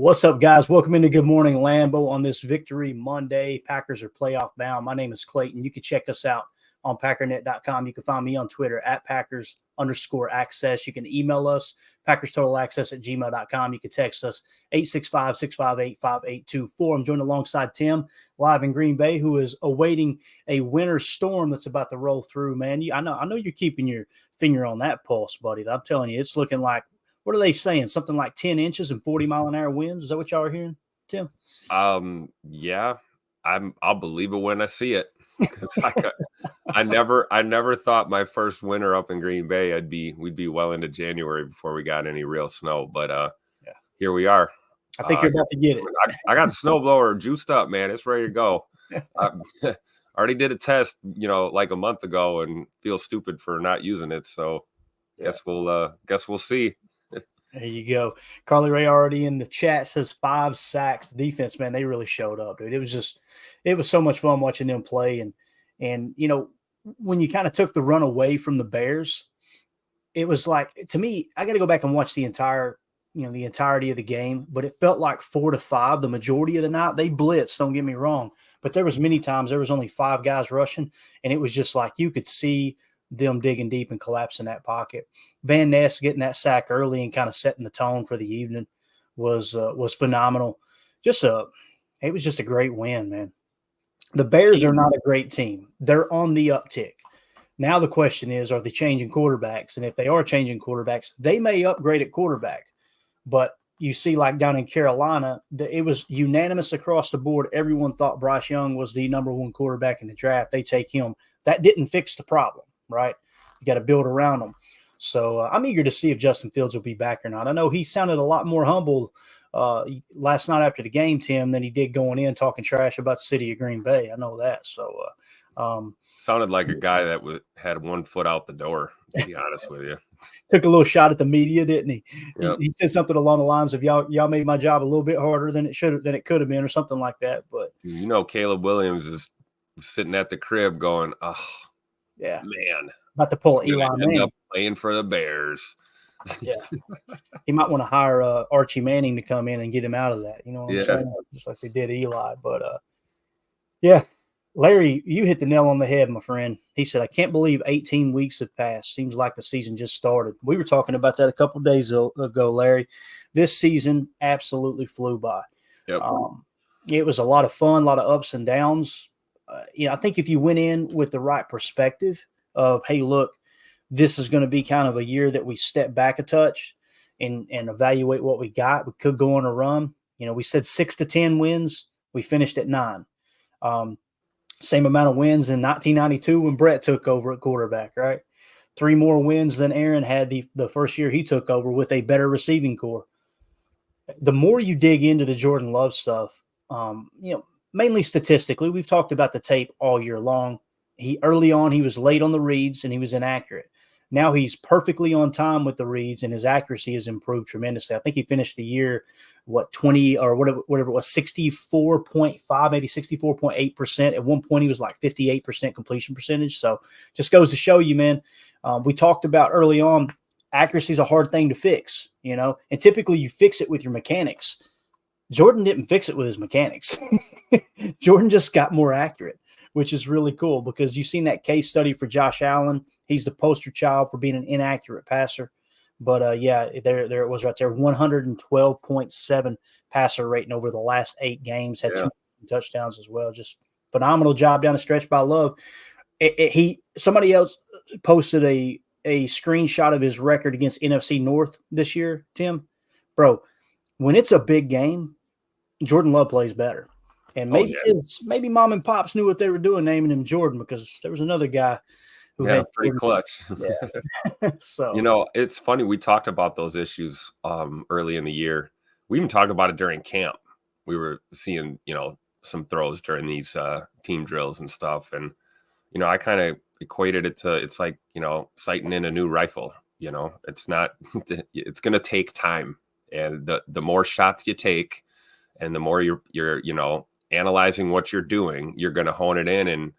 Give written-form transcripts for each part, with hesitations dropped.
What's up, guys? Welcome into Good Morning Lambeau on this Victory Monday. Packers are playoff bound. My name is Clayton. You can check us out on packernet.com. You can find me on Twitter at Packers_access. You can email us, PackersTotalAccess@gmail.com. You can text us 865-658-5824. I'm joined alongside Tim live in Green Bay, who is awaiting a winter storm that's about to roll through, man. I know you're keeping your finger on that pulse, buddy. I'm telling you, it's looking like, what are they saying? Something like 10 inches and 40-mile-an-hour winds? Is that what y'all are hearing, Tim? Yeah, I'll believe it when I see it. Because I never thought my first winter up in Green Bay we'd be well into January before we got any real snow. But here we are. I think you're about to get it. I got the snowblower juiced up, man. It's ready to go. I already did a test, like a month ago, and feel stupid for not using it. So guess we'll see. There you go. Carly Ray already in the chat says 5 sacks. The defense, man, they really showed up, dude. It was so much fun watching them play. And when you kind of took the run away from the Bears, it was like, to me, I got to go back and watch the entirety of the game, but it felt like 4-5 the majority of the night. They blitzed, don't get me wrong, but there was many times there was only 5 guys rushing, and it was just like you could see them digging deep and collapsing that pocket. Van Ness getting that sack early and kind of setting the tone for the evening was phenomenal. It was just a great win, man. The Bears are not a great team. They're on the uptick. Now the question is, are they changing quarterbacks? And if they are changing quarterbacks, they may upgrade at quarterback. But you see, like down in Carolina, it was unanimous across the board. Everyone thought Bryce Young was the number 1 quarterback in the draft. They take him. That didn't fix the problem. Right? You got to build around them. So I'm eager to see if Justin Fields will be back or not. I know he sounded a lot more humble last night after the game, Tim, than he did going in talking trash about the city of Green Bay. I know that. So sounded like a guy that had 1 foot out the door, to be honest with you. Took a little shot at the media, didn't he? Yep. He said something along the lines of y'all made my job a little bit harder than it could have been, or something like that. But Caleb Williams is sitting at the crib going, "Oh, yeah, man, about to pull Eli Manning up playing for the Bears." Yeah, he might want to hire Archie Manning to come in and get him out of that. You know what I'm saying? Just like they did Eli. But yeah, Larry, you hit the nail on the head, my friend. He said, "I can't believe 18 weeks have passed. Seems like the season just started." We were talking about that a couple of days ago, Larry. This season absolutely flew by. Yep. It was a lot of fun, a lot of ups and downs. I think if you went in with the right perspective of, hey, look, this is going to be kind of a year that we step back a touch and evaluate what we got. We could go on a run. We said 6 to 10 wins. We finished at 9. Same amount of wins in 1992 when Brett took over at quarterback, right? 3 more wins than Aaron had the first year he took over with a better receiving core. The more you dig into the Jordan Love stuff, mainly statistically, we've talked about the tape all year long. Early on, he was late on the reads and he was inaccurate. Now he's perfectly on time with the reads and his accuracy has improved tremendously. I think he finished the year, 20 or whatever it was, 64.5, maybe 64.8%. At one point, he was like 58% completion percentage. So just goes to show you, man, we talked about early on, accuracy is a hard thing to fix, and typically you fix it with your mechanics. Jordan didn't fix it with his mechanics. Jordan just got more accurate, which is really cool because you've seen that case study for Josh Allen. He's the poster child for being an inaccurate passer. But, there it was right there, 112.7 passer rating over the last 8 games, had 2 touchdowns as well. Just phenomenal job down the stretch by Love. Somebody else posted a screenshot of his record against NFC North this year, Tim. Bro, when it's a big game, Jordan Love plays better. And maybe mom and pops knew what they were doing naming him Jordan, because there was another guy who had pretty clutch. Yeah. So it's funny. We talked about those issues early in the year. We even talked about it during camp. We were seeing, some throws during these team drills and stuff. And, I kind of equated it to, it's like, sighting in a new rifle. It's not, it's going to take time. And the more shots you take and the more you're analyzing what you're doing, you're going to hone it in and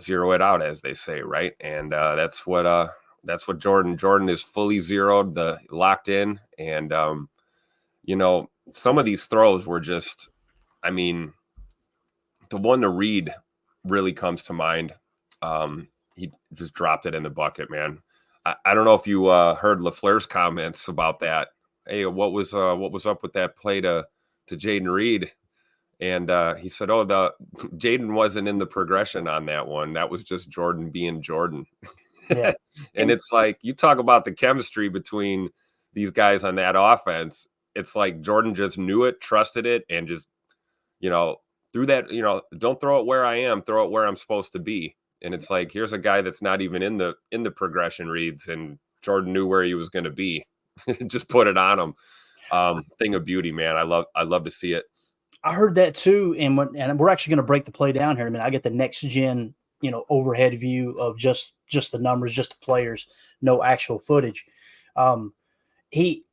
zero it out, as they say, right? And that's what Jordan is fully zeroed, locked in. And some of these throws were just, I mean, the one to Reed really comes to mind. He just dropped it in the bucket, man. I don't know if you heard LaFleur's comments about that. Hey, what was up with that play to Jaden Reed? And he said, "Oh, the Jaden wasn't in the progression on that one. That was just Jordan being Jordan." Yeah. And it's like, you talk about the chemistry between these guys on that offense. It's like Jordan just knew it, trusted it, and just, threw that, don't throw it where I am, throw it where I'm supposed to be. And it's like, here's a guy that's not even in the progression reads, and Jordan knew where he was going to be. Just put it on him. Thing of beauty, man. I love to see it. I heard that too, and we're actually going to break the play down here in a minute. I get the next gen, overhead view of just the numbers, just the players, no actual footage. He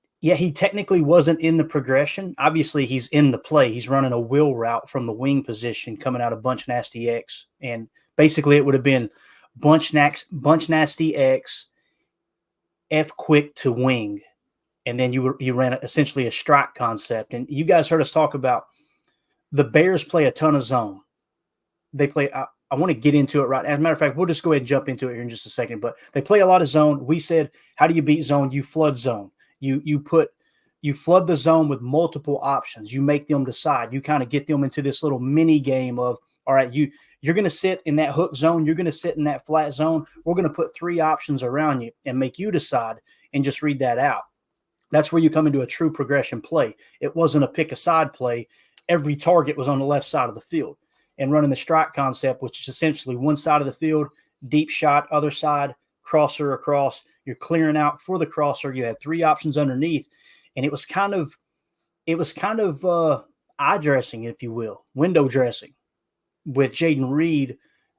technically wasn't in the progression. Obviously, he's in the play. He's running a wheel route from the wing position coming out of Bunch Nasty X, and basically it would have been Bunch Nasty X, F quick to wing, and then you ran essentially a strike concept. And you guys heard us talk about the Bears play a ton of zone. They play. I want to get into it right. As a matter of fact, we'll just go ahead and jump into it here in just a second. But they play a lot of zone. We said, how do you beat zone? You flood zone. You flood the zone with multiple options. You make them decide. You kind of get them into this little mini game of, all right, you're going to sit in that hook zone. You're going to sit in that flat zone. We're going to put 3 options around you and make you decide and just read that out. That's where you come into a true progression play. It wasn't a pick a side play. Every target was on the left side of the field, and running the strike concept, which is essentially one side of the field, deep shot, other side, crosser across. You're clearing out for the crosser. You had 3 options underneath, and it was kind of eye dressing, if you will, window dressing, with Jaden Reed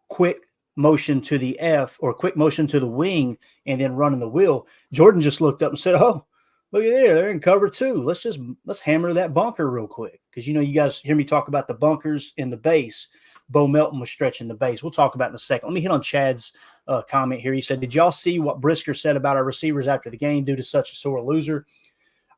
quick motion to the F or quick motion to the wing and then running the wheel. Jordan just looked up and said, "Oh, look at there. They're in cover 2. Let's hammer that bunker real quick." Because, you guys hear me talk about the bunkers in the base. Bo Melton was stretching the base. We'll talk about it in a second. Let me hit on Chad's comment here. He said, "Did y'all see what Brisker said about our receivers after the game due to such a sore loser?"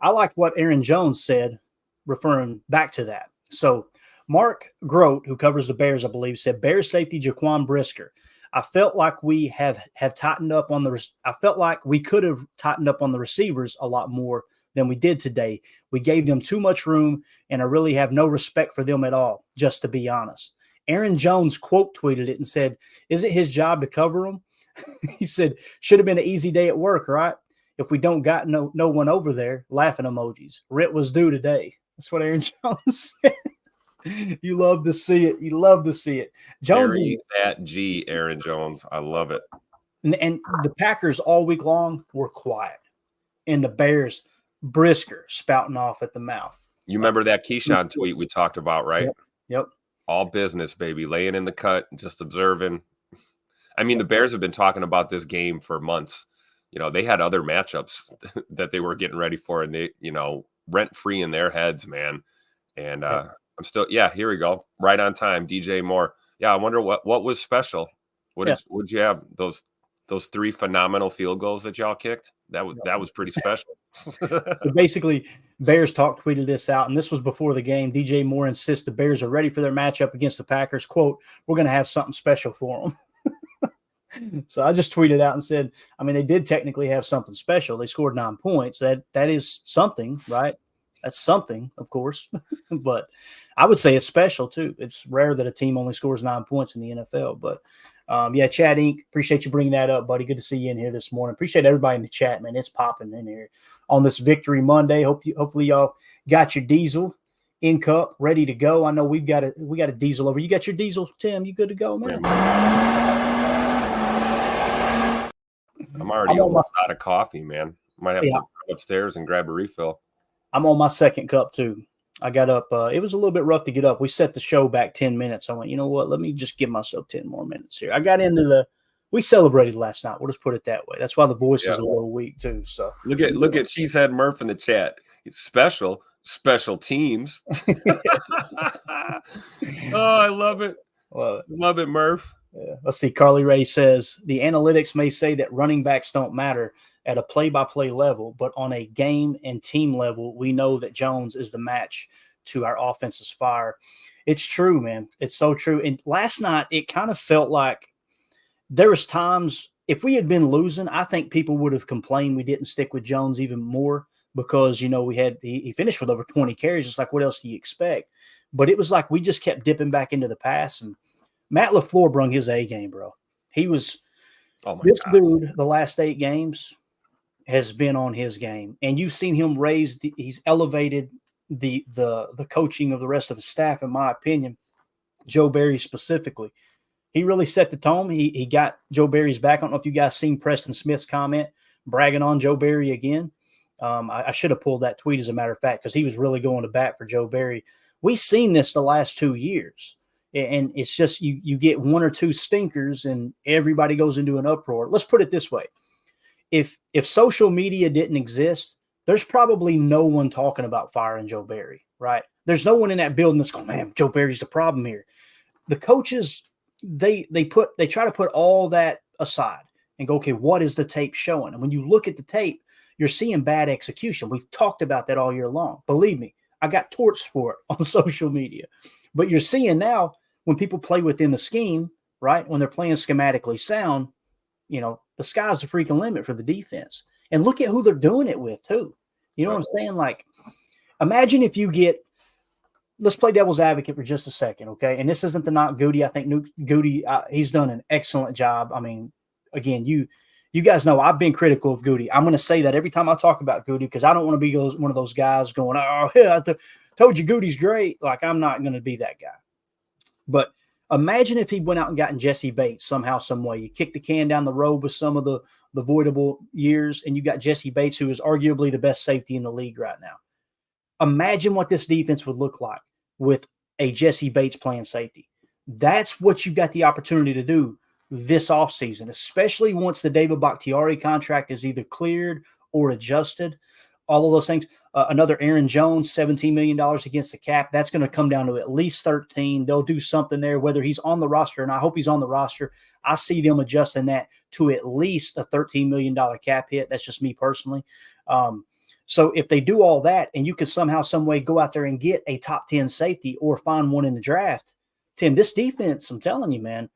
I like what Aaron Jones said, referring back to that. So Mark Grote, who covers the Bears, I believe, said, "Bears safety Jaquan Brisker. I felt like we have tightened up on the. I felt like we could have tightened up on the receivers a lot more than we did today. We gave them too much room, and I really have no respect for them at all, just to be honest." Aaron Jones quote tweeted it and said, "Is it his job to cover them?" He said, "Should have been an easy day at work, right? If we don't got no one over there," laughing emojis. "Rent was due today." That's what Aaron Jones said. You love to see it. You love to see it. Jones, Carry that G, Aaron Jones. I love it. And the Packers all week long were quiet, and the Bears, Brisker, spouting off at the mouth. You remember that Keyshawn tweet we talked about, right? Yep. All business, baby. Laying in the cut, just observing. I mean, the Bears have been talking about this game for months. They had other matchups that they were getting ready for, and they, rent free in their heads, man. And I'm still, here we go. Right on time. DJ Moore. Yeah. I wonder what was special. Would you have those 3 phenomenal field goals that y'all kicked? That was pretty special. So basically, Bears Talk tweeted this out, and this was before the game. DJ Moore insists the Bears are ready for their matchup against the Packers. Quote, "We're going to have something special for them." So I just tweeted out and said, I mean, they did technically have something special. They scored 9 points. That is something, right? That's something, of course. But I would say it's special, too. It's rare that a team only scores 9 points in the NFL. But, Chad Inc., appreciate you bringing that up, buddy. Good to see you in here this morning. Appreciate everybody in the chat, man. It's popping in here on this Victory Monday. Hopefully y'all got your diesel in cup, ready to go. I know we got a diesel over. You got your diesel, Tim? You good to go, man? I'm already almost out of coffee, man. Might have to go upstairs and grab a refill. I'm on my second cup, too. I got up. It was a little bit rough to get up. We set the show back 10 minutes. I went, you know what? Let me just give myself 10 more minutes here. I got into we celebrated last night. We'll just put it that way. That's why the voice is a little weak, too. So look at Cheesehead Murph in the chat. It's special teams. Oh, I love it. Love it, Murph. Yeah. Let's see. Carly Ray says the analytics may say that running backs don't matter. at a play-by-play level, but on a game and team level, we know that Jones is the match to our offense's fire. It's true, man. It's so true. And last night, it kind of felt like there was times if we had been losing, I think people would have complained we didn't stick with Jones even more because, he finished with over 20 carries. It's like, what else do you expect? But it was like we just kept dipping back into the pass. And Matt LaFleur brung his A game, bro. He was this God. Dude, the last 8 games has been on his game. And you've seen him he's elevated the coaching of the rest of the staff, in my opinion, Joe Barry specifically. He really set the tone. He got Joe Barry's back. I don't know if you guys seen Preston Smith's comment bragging on Joe Barry again. I should have pulled that tweet, as a matter of fact, because he was really going to bat for Joe Barry. We've seen this the last 2 years, and it's just you get 1 or 2 stinkers, and everybody goes into an uproar. Let's put it this way. If social media didn't exist, there's probably no one talking about firing Joe Barry, right? There's no one in that building that's going, man, Joe Barry's the problem here. The coaches – they try to put all that aside and go, okay, what is the tape showing? And when you look at the tape, you're seeing bad execution. We've talked about that all year long. Believe me, I got torched for it on social media. But you're seeing now when people play within the scheme, right? When they're playing schematically sound, the sky's the freaking limit for the defense. And look at who they're doing it with too. You know what I'm saying? Like, imagine if you get, let's play devil's advocate for just a second, okay? And this isn't to knock Goody. I think Goody, he's done an excellent job. I mean, again, you guys know I've been critical of Goody. I'm going to say that every time I talk about Goody because I don't want to be one of those guys going, oh, yeah, I told you Goody's great. Like, I'm not going to be that guy. But imagine if he went out and gotten Jesse Bates somehow, some way. You kick the can down the road with some of the voidable years, and you got Jesse Bates, who is arguably the best safety in the league right now. Imagine what this defense would look like with a Jesse Bates playing safety. That's what you've got the opportunity to do this offseason, especially once the David Bakhtiari contract is either cleared or adjusted. All of those things. Another Aaron Jones, $17 million against the cap. That's going to come down to at least 13. They'll do something there, whether he's on the roster, and I hope he's on the roster. I see them adjusting that to at least a $13 million cap hit. That's just me personally. So if they do all that and you could somehow, some way go out there and get a top 10 safety or find one in the draft, Tim, this defense, I'm telling you, man,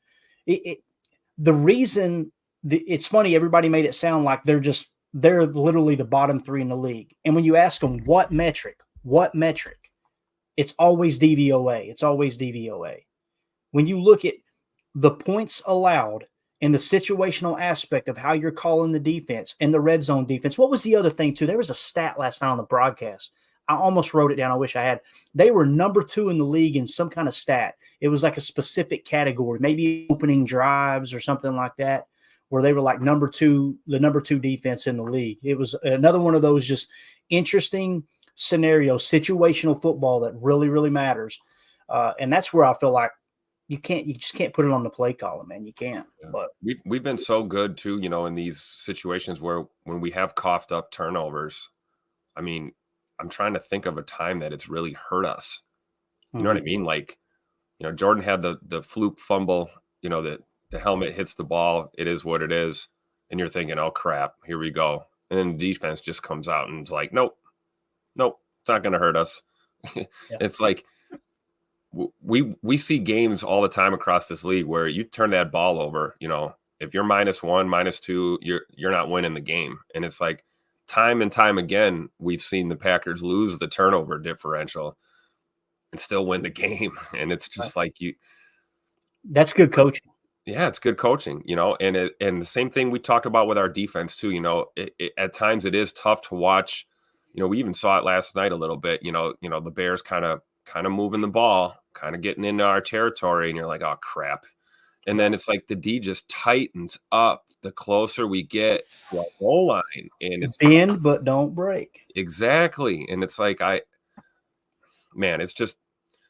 the reason it's funny, everybody made it sound like they're literally the bottom 3 in the league. And when you ask them what metric, it's always DVOA. It's always DVOA. When you look at the points allowed and the situational aspect of how you're calling the defense and the red zone defense. What was the other thing, too? There was a stat last night on the broadcast. I almost wrote it down. I wish I had. They were number 2 in the league in some kind of stat. It was like a specific category, maybe opening drives or something like that, where they were like the number 2 defense in the league. It was another one of those just interesting scenarios, situational football that really, really matters. And that's where I feel like you just can't put it on the play column, man. You can't. Yeah. But we've been so good too, in these situations where when we have coughed up turnovers, I mean, I'm trying to think of a time that it's really hurt us. You know what I mean? Like, Jordan had the fluke fumble, the helmet hits the ball. It is what it is. And you're thinking, oh crap, here we go. And then the defense just comes out and it's like, nope, it's not going to hurt us. Yeah. It's like, we see games all the time across this league where you turn that ball over, if you're -1, -2, you're not winning the game. And it's like time and time again, we've seen the Packers lose the turnover differential and still win the game. And it's just like that's good coaching. Yeah, it's good coaching, and the same thing we talked about with our defense too, at times it is tough to watch. We even saw it last night a little bit, the Bears kind of moving the ball, kind of getting into our territory, and you're like, oh crap. And then it's like the D just tightens up the closer we get to our goal line. And it's bend but don't break. Exactly. And it's like it's just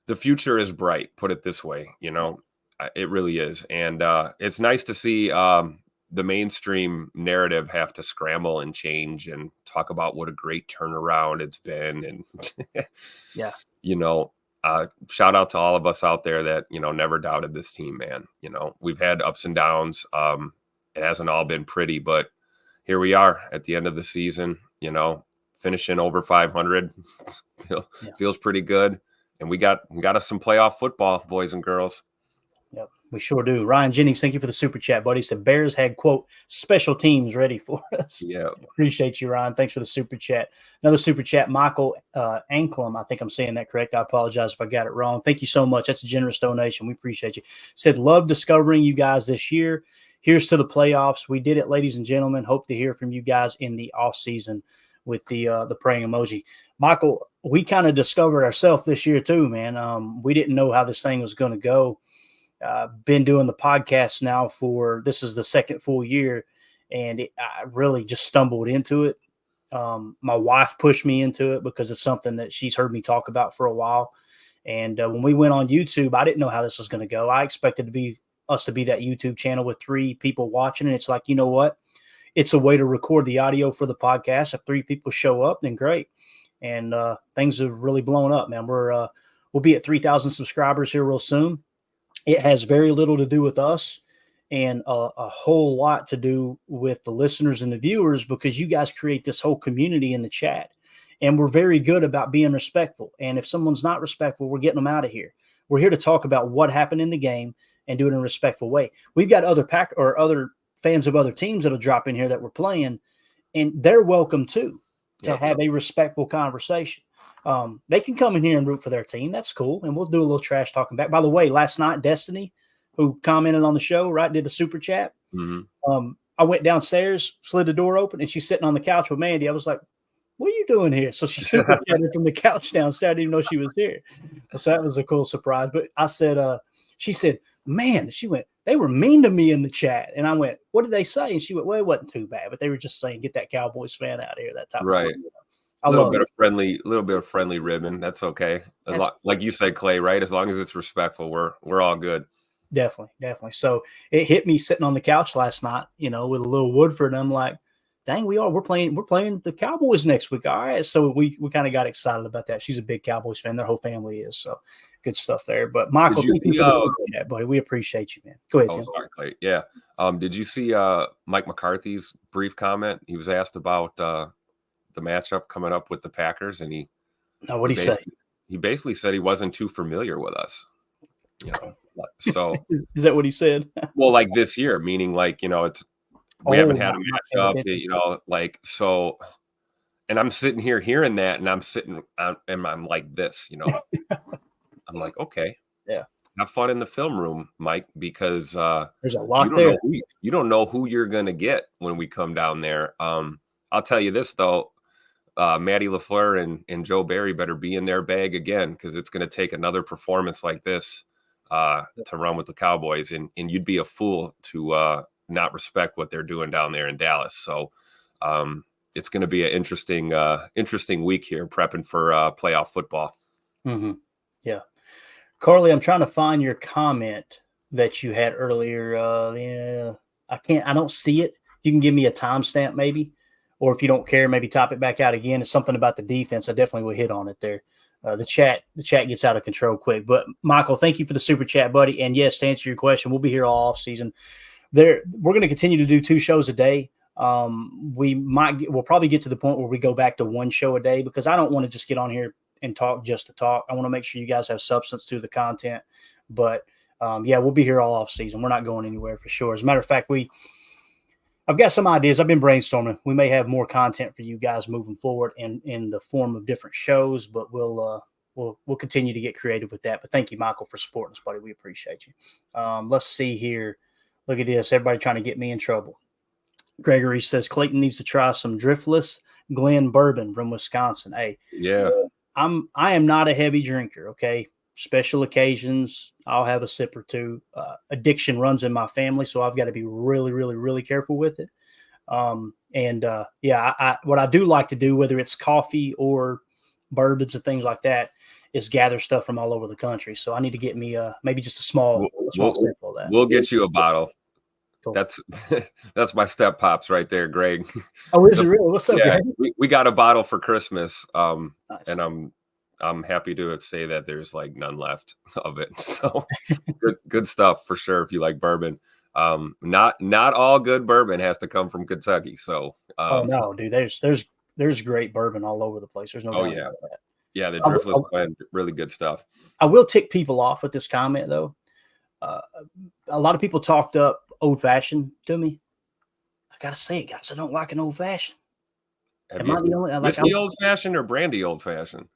the future is bright, put it this way, it really is. And it's nice to see the mainstream narrative have to scramble and change and talk about what a great turnaround it's been. And yeah. Shout out to all of us out there that, never doubted this team, man. We've had ups and downs. It hasn't all been pretty, but here we are at the end of the season, finishing over 500 feels pretty good. And we got us some playoff football, boys and girls. Yep, we sure do. Ryan Jennings, thank you for the super chat, buddy. He said Bears had, quote, special teams ready for us. Yeah. Appreciate you, Ryan. Thanks for the super chat. Another super chat, Michael Anklum. I think I'm saying that correct. I apologize if I got it wrong. Thank you so much. That's a generous donation. We appreciate you. Said, love discovering you guys this year. Here's to the playoffs. We did it, ladies and gentlemen. Hope to hear from you guys in the off season with the praying emoji. Michael, we kind of discovered ourselves this year too, man. We didn't know how this thing was going to go. Been doing the podcast now this is the second full year, and I really just stumbled into it. My wife pushed me into it because it's something that she's heard me talk about for a while. And when we went on YouTube, I didn't know how this was going to go. I expected us to be that YouTube channel with 3 people watching. And it's like, you know what? It's a way to record the audio for the podcast. If 3 people show up, then great. And things have really blown up, man. We'll be at 3,000 subscribers here real soon. It has very little to do with us and a whole lot to do with the listeners and the viewers, because you guys create this whole community in the chat. And we're very good about being respectful. And if someone's not respectful, we're getting them out of here. We're here to talk about what happened in the game and do it in a respectful way. We've got other fans of other teams that'll drop in here that we're playing, and they're welcome too to have a respectful conversation. They can come in here and root for their team. That's cool. And we'll do a little trash talking back. By the way, last night, Destiny, who commented on the show, right, did the super chat. Mm-hmm. I went downstairs, slid the door open, and she's sitting on the couch with Mandy. I was like, what are you doing here? So she super chatted from the couch downstairs. I didn't even know she was here. So that was a cool surprise. But I said, she said, man, she went, they were mean to me in the chat. And I went, what did they say? And she went, well, it wasn't too bad, but they were just saying, get that Cowboys fan out of here. That's how. Right. A little bit of friendly ribbon. That's okay. Like you said, Clay, right? As long as it's respectful, we're all good. Definitely. So it hit me sitting on the couch last night, with a little Woodford. And I'm like, dang, we're playing the Cowboys next week. All right. So we kind of got excited about that. She's a big Cowboys fan. Their whole family is. So good stuff there. But Michael, thank you for the chat, buddy. We appreciate you, man. Go ahead, Tim. Sorry, Clay. Yeah. Did you see Mike McCarthy's brief comment? He was asked about the matchup coming up with the Packers, and what did he say? He basically said he wasn't too familiar with us. So is that what he said? Well, like this year, meaning like we haven't had a matchup, so. And I'm sitting here hearing that, and I'm like this, I'm like, okay, yeah, have fun in the film room, Mike, because there's a lot there. You don't know who you're gonna get when we come down there. I'll tell you this though, Maddie LaFleur and Joe Barry better be in their bag again, because it's going to take another performance like this to run with the Cowboys, and you'd be a fool to not respect what they're doing down there in Dallas. So it's going to be an interesting week here prepping for playoff football. Mm-hmm. Yeah. Carly, I'm trying to find your comment that you had earlier. I don't see it. You can give me a timestamp maybe, or if you don't care, maybe top it back out again. It's something about the defense. I definitely will hit on it there. The chat gets out of control quick. But Michael, thank you for the super chat, buddy. And yes, to answer your question, we'll be here all off season. We're going to continue to do 2 shows a day. We'll probably get to the point where we go back to 1 show a day, because I don't want to just get on here and talk just to talk. I want to make sure you guys have substance to the content. But we'll be here all off season. We're not going anywhere for sure. As a matter of fact, I've got some ideas. I've been brainstorming. We may have more content for you guys moving forward in the form of different shows, but we'll continue to get creative with that. But thank you, Michael, for supporting us, buddy. We appreciate you. Let's see here. Look at this. Everybody trying to get me in trouble. Gregory says Clayton needs to try some Driftless Glen Bourbon from Wisconsin. Hey, yeah, I am not a heavy drinker. Okay. Special occasions, I'll have a sip or two. Addiction runs in my family, so I've got to be really, really, really careful with it. What I do like to do, whether it's coffee or bourbons and things like that, is gather stuff from all over the country. So I need to get me maybe just a small sample of that. We'll get you a bottle. Cool. That's my step pops right there, Greg. Oh, is it really? What's up, Greg? We got a bottle for Christmas, nice. And I'm happy to say that there's like none left of it. So good stuff for sure if you like bourbon. Not all good bourbon has to come from Kentucky. So Oh no, dude, there's great bourbon all over the place. There's no doubt yeah. about that. Yeah, the Driftless blend, really good stuff. I will tick people off with this comment though. A lot of people talked up old fashioned to me. I gotta say it, guys. I don't like an old fashioned. Am I the only whiskey old fashioned or brandy old fashioned?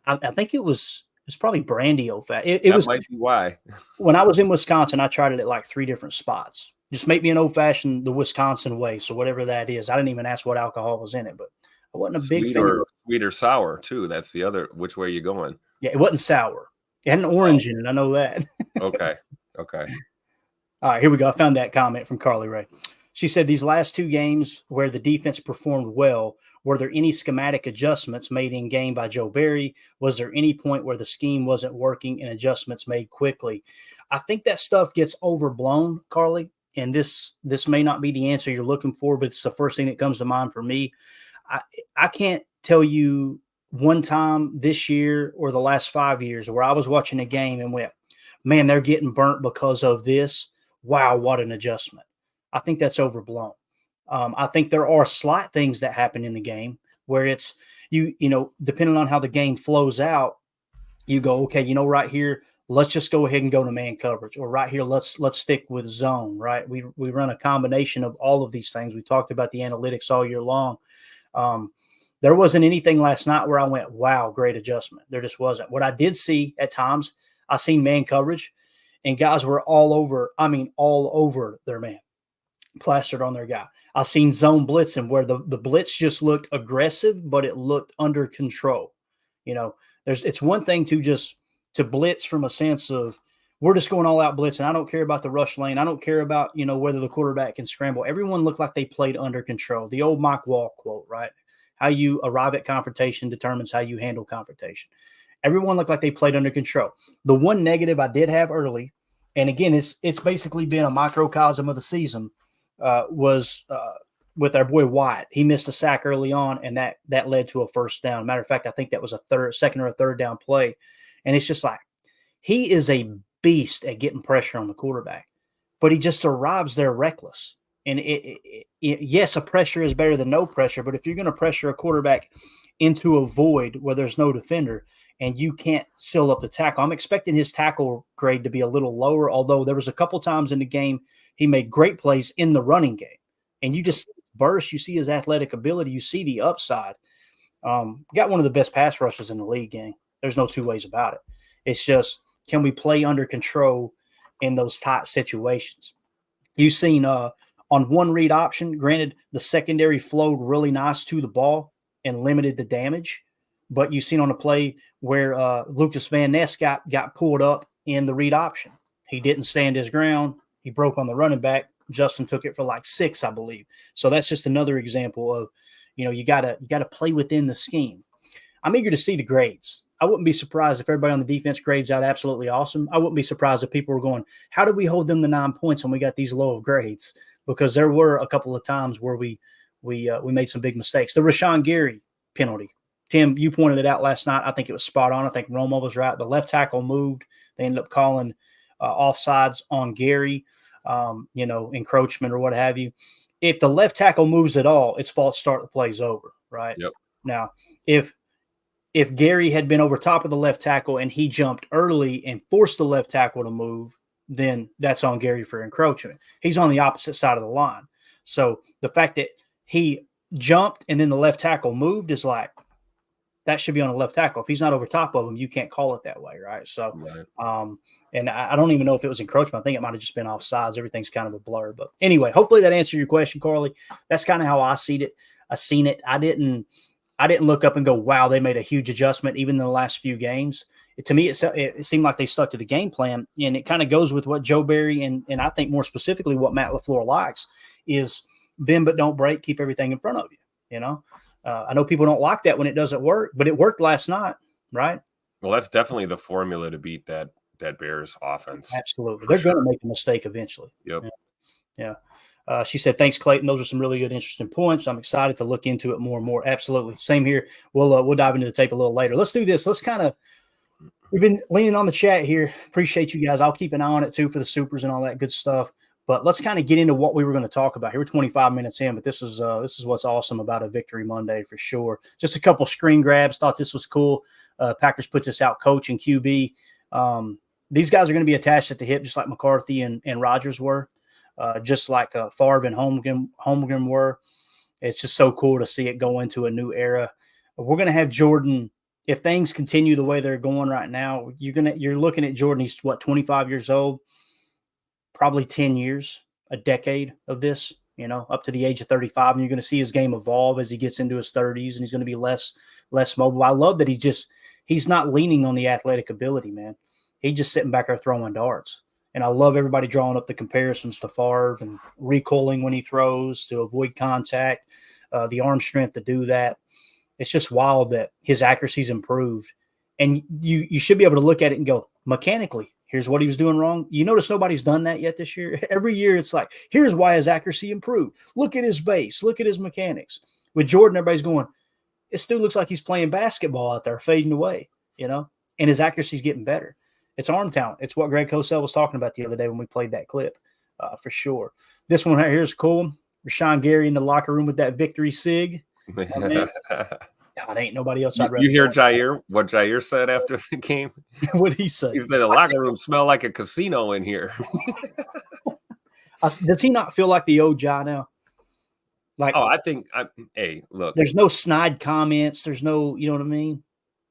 I think it was probably brandy old fashioned. That might be why. When I was in Wisconsin, I tried it at like 3 different spots. Just make me an old fashioned the Wisconsin way. So whatever that is, I didn't even ask what alcohol was in it, but I wasn't a big fan. Sweet or sour too. That's the other. Which way are you going? Yeah, it wasn't sour. It had an orange in it. I know that. Okay. All right, here we go. I found that comment from Carly Ray. She said, these last 2 games where the defense performed well, were there any schematic adjustments made in game by Joe Barry? Was there any point where the scheme wasn't working and adjustments made quickly? I think that stuff gets overblown, Carly, and this may not be the answer you're looking for, but it's the first thing that comes to mind for me. I can't tell you one time this year or the last 5 years where I was watching a game and went, man, they're getting burnt because of this. Wow, what an adjustment. I think that's overblown. I think there are slight things that happen in the game where it's, you know, depending on how the game flows out, you go, okay, right here, let's just go ahead and go to man coverage, or right here, let's stick with zone, right? We run a combination of all of these things. We talked about the analytics all year long. There wasn't anything last night where I went, wow, great adjustment. There just wasn't. What I did see at times, I seen man coverage, and guys were all over their man, plastered on their guy. I seen zone blitzing where the blitz just looked aggressive, but it looked under control. It's one thing to blitz from a sense of we're just going all out blitzing. I don't care about the rush lane. I don't care about, whether the quarterback can scramble. Everyone looked like they played under control. The old Mike Wall quote, right? How you arrive at confrontation determines how you handle confrontation. Everyone looked like they played under control. The one negative I did have early, and again, it's basically been a microcosm of the season, was with our boy Wyatt. He missed a sack early on, and that led to a first down. Matter of fact, I think that was a second or a third down play. And it's just like, he is a beast at getting pressure on the quarterback, but he just arrives there reckless. And yes, a pressure is better than no pressure, but if you're going to pressure a quarterback into a void where there's no defender and you can't seal up the tackle, I'm expecting his tackle grade to be a little lower, although there was a couple times in the game he made great plays in the running game. And you just burst, you see his athletic ability, you see the upside. Got one of the best pass rushes in the league, gang. There's no two ways about it. It's just, can we play under control in those tight situations? You've seen on one read option, granted, the secondary flowed really nice to the ball and limited the damage. But you've seen on a play where Lucas Van Ness got pulled up in the read option. He didn't stand his ground. He broke on the running back. Justin took it for like 6, I believe. So that's just another example of, you gotta play within the scheme. I'm eager to see the grades. I wouldn't be surprised if everybody on the defense grades out absolutely awesome. I wouldn't be surprised if people were going, how did we hold them to 9 points when we got these low of grades? Because there were a couple of times where we made some big mistakes. The Rashawn Gary penalty. Tim, you pointed it out last night. I think it was spot on. I think Romo was right. The left tackle moved. They ended up calling offsides on Gary, encroachment or what have you. If the left tackle moves at all, it's false start, the play's over, right? Yep. Now, if Gary had been over top of the left tackle and he jumped early and forced the left tackle to move, then that's on Gary for encroachment. He's on the opposite side of the line. So the fact that he jumped and then the left tackle moved is like, that should be on the left tackle. If he's not over top of him, you can't call it that way, right? So, right. And I don't even know if it was encroachment. I think it might have just been offsides. Everything's kind of a blur. But anyway, hopefully that answered your question, Carly. That's kind of how I seen it. I didn't look up and go, wow, they made a huge adjustment even in the last few games. To me, it seemed like they stuck to the game plan, and it kind of goes with what Joe Barry and I think more specifically what Matt LaFleur likes is bend but don't break, keep everything in front of you, I know people don't like that when it doesn't work, but it worked last night, right? Well, that's definitely the formula to beat that Bears offense. Absolutely. They're going to make a mistake eventually. Yep. Yeah. She said, thanks, Clayton. Those are some really good, interesting points. I'm excited to look into it more and more. Absolutely. Same here. We'll dive into the tape a little later. Let's do this. We've been leaning on the chat here. Appreciate you guys. I'll keep an eye on it too for the supers and all that good stuff. But let's kind of get into what we were going to talk about here. We're 25 minutes in, but this is what's awesome about a Victory Monday for sure. Just a couple screen grabs. Thought this was cool. Packers put this out, coach and QB. These guys are going to be attached at the hip, just like McCarthy and Rodgers were, just like Favre and Holmgren were. It's just so cool to see it go into a new era. We're going to have Jordan. If things continue the way they're going right now, you're looking at Jordan. He's 25 years old. Probably 10 years, a decade of this, up to the age of 35. And you're going to see his game evolve as he gets into his 30s, and he's going to be less mobile. I love that he's not leaning on the athletic ability, man. He's just sitting back there throwing darts. And I love everybody drawing up the comparisons to Favre and recoiling when he throws to avoid contact, the arm strength to do that. It's just wild that his accuracy's improved. And you should be able to look at it and go, mechanically, here's what he was doing wrong. You notice nobody's done that yet this year. Every year it's like, here's why his accuracy improved. Look at his base. Look at his mechanics. With Jordan, everybody's going, this dude looks like he's playing basketball out there, fading away, and his accuracy's getting better. It's arm talent. It's what Greg Cosell was talking about the other day when we played that clip, for sure. This one right here is cool. Rashawn Gary in the locker room with that victory sig. God, ain't nobody else. You hear Jair? What Jair said after the game? What did he say? He said the locker room smell like a casino in here. Does he not feel like the old Jai now? Like, hey, look. There's no snide comments. There's no, you know what I mean?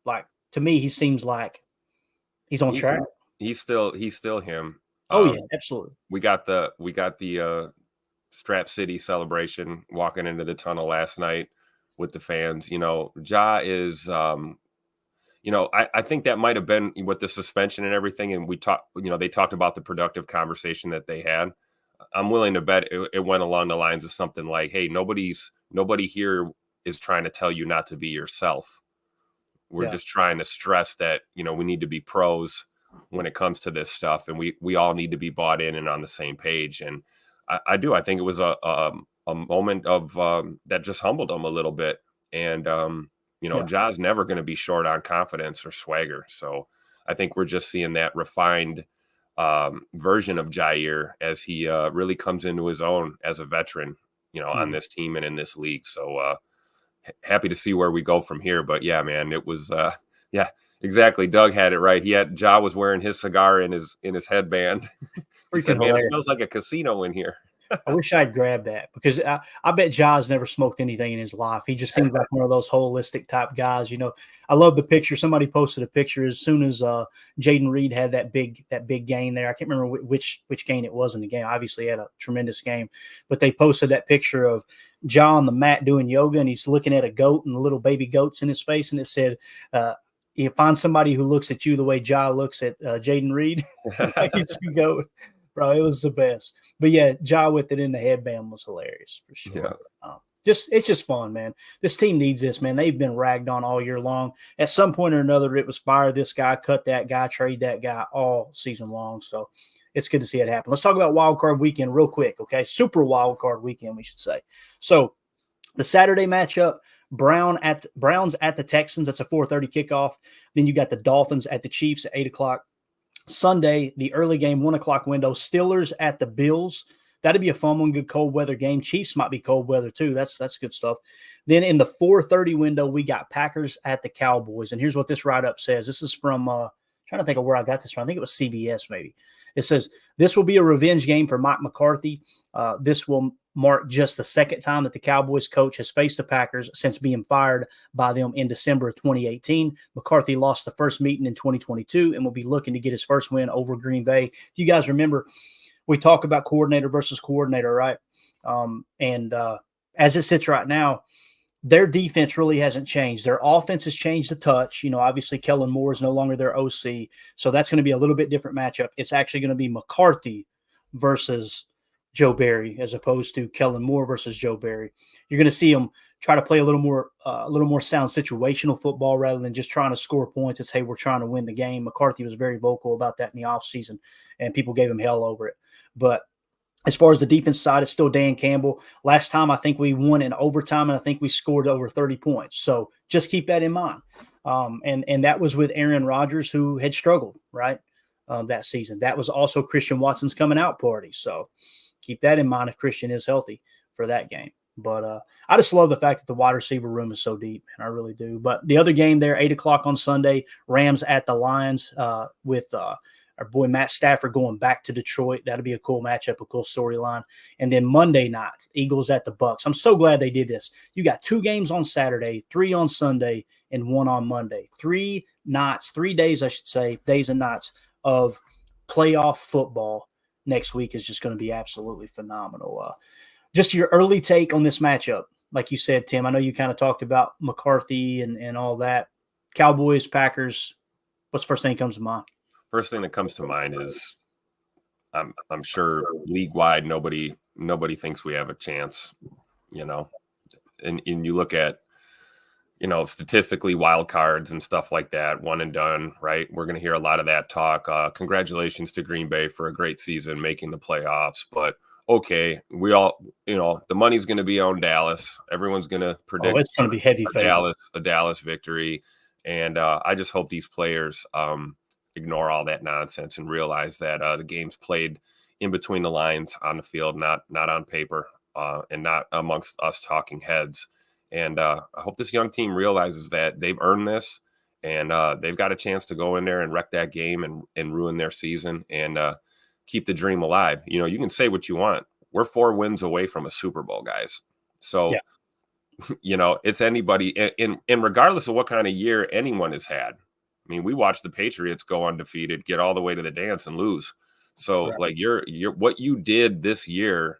Like, to me, he seems like he's on track. He's still him. Oh yeah, absolutely. We got the Strap City celebration walking into the tunnel last night with the fans. Ja is, I think that might have been with the suspension and everything. And we talked, they talked about the productive conversation that they had. I'm willing to bet it went along the lines of something like, hey, nobody here is trying to tell you not to be yourself. We're just trying to stress that, we need to be pros when it comes to this stuff. And we all need to be bought in and on the same page. And I think it was a moment of that just humbled him a little bit. And, Ja's never going to be short on confidence or swagger. So I think we're just seeing that refined version of Jair as he really comes into his own as a veteran, on this team and in this league. So happy to see where we go from here. But yeah, man, it was, exactly. Doug had it right. Ja was wearing his cigar in his headband. He said, man, it smells like a casino in here. I wish I'd grabbed that because I bet Ja's never smoked anything in his life. He just seems like one of those holistic type guys. I love the picture. Somebody posted a picture as soon as Jaden Reed had that big gain there. I can't remember which gain it was in the game. Obviously, he had a tremendous game, but they posted that picture of Ja on the mat doing yoga, and he's looking at a goat and the little baby goats in his face, and it said, "You find somebody who looks at you the way Ja looks at Jaden Reed." Like he's a goat. Bro, it was the best. But yeah, Ja with it in the headband was hilarious for sure. Yeah. It's just fun, man. This team needs this, man. They've been ragged on all year long. At some point or another, it was fire this guy, cut that guy, trade that guy all season long. So it's good to see it happen. Let's talk about Wild Card Weekend real quick, okay? Super Wild Card Weekend, we should say. So the Saturday matchup, Browns at the Texans. That's a 4:30 kickoff. Then you got the Dolphins at the Chiefs at 8 o'clock. Sunday, the early game, 1 o'clock window, Steelers at the Bills. That'd be a fun one, good cold weather game. Chiefs might be cold weather too. That's good stuff. Then in the 4:30 window, we got Packers at the Cowboys. And here's what this write-up says. This is from trying to think of where I got this from. I think it was CBS maybe. It says, this will be a revenge game for Mike McCarthy. This will mark just the second time that the Cowboys coach has faced the Packers since being fired by them in December of 2018. McCarthy lost the first meeting in 2022 and will be looking to get his first win over Green Bay. If you guys remember, we talk about coordinator versus coordinator, right? As it sits right now, their defense really hasn't changed. Their offense has changed a touch. Obviously Kellen Moore is no longer their OC, so that's going to be a little bit different matchup. It's actually going to be McCarthy versus Joe Barry as opposed to Kellen Moore versus Joe Barry. You're going to see them try to play a little more sound situational football rather than just trying to score points. It's, hey, we're trying to win the game. McCarthy was very vocal about that in the offseason, and people gave him hell over it. But as far as the defense side, it's still Dan Campbell. Last time, I think we won in overtime, and I think we scored over 30 points. So just keep that in mind. And that was with Aaron Rodgers, who had struggled, right, that season. That was also Christian Watson's coming out party. So keep that in mind if Christian is healthy for that game. But I just love the fact that the wide receiver room is so deep, and I really do. But the other game there, 8 o'clock on Sunday, Rams at the Lions with our boy Matt Stafford going back to Detroit. That'll be a cool matchup, a cool storyline. And then Monday night, Eagles at the Bucks. I'm so glad they did this. You got 2 games on Saturday, 3 on Sunday, and 1 on Monday. 3 nights, 3 days, I should say, days and nights of playoff football next week is just going to be absolutely phenomenal. Just your early take on this matchup. Like you said, Tim, I know you kind of talked about McCarthy and all that. Cowboys, Packers, what's the first thing that comes to mind? First thing that comes to mind is I'm sure league-wide nobody thinks we have a chance, and you look at, statistically wild cards and stuff like that, one and done, right? We're going to hear a lot of that talk. Congratulations to Green Bay for a great season, making the playoffs. But okay, we all, the money's going to be on Dallas. Everyone's going to predict it's going to be heavy a Dallas victory. And I just hope these players ignore all that nonsense and realize that the game's played in between the lines on the field, not on paper, and not amongst us talking heads. And I hope this young team realizes that they've earned this, and they've got a chance to go in there and wreck that game and ruin their season and keep the dream alive. You can say what you want. We're 4 wins away from a Super Bowl, guys. So, it's anybody. And regardless of what kind of year anyone has had, I mean, we watched the Patriots go undefeated, get all the way to the dance and lose. So like you're what you did this year,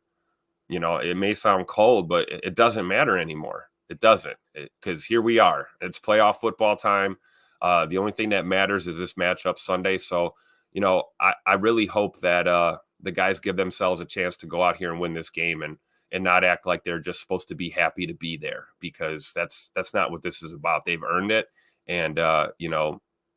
it may sound cold, but it doesn't matter anymore. It doesn't, because here we are. It's playoff football time. The only thing that matters is this matchup Sunday. So, I really hope that the guys give themselves a chance to go out here and win this game and not act like they're just supposed to be happy to be there, because that's not what this is about. They've earned it. And,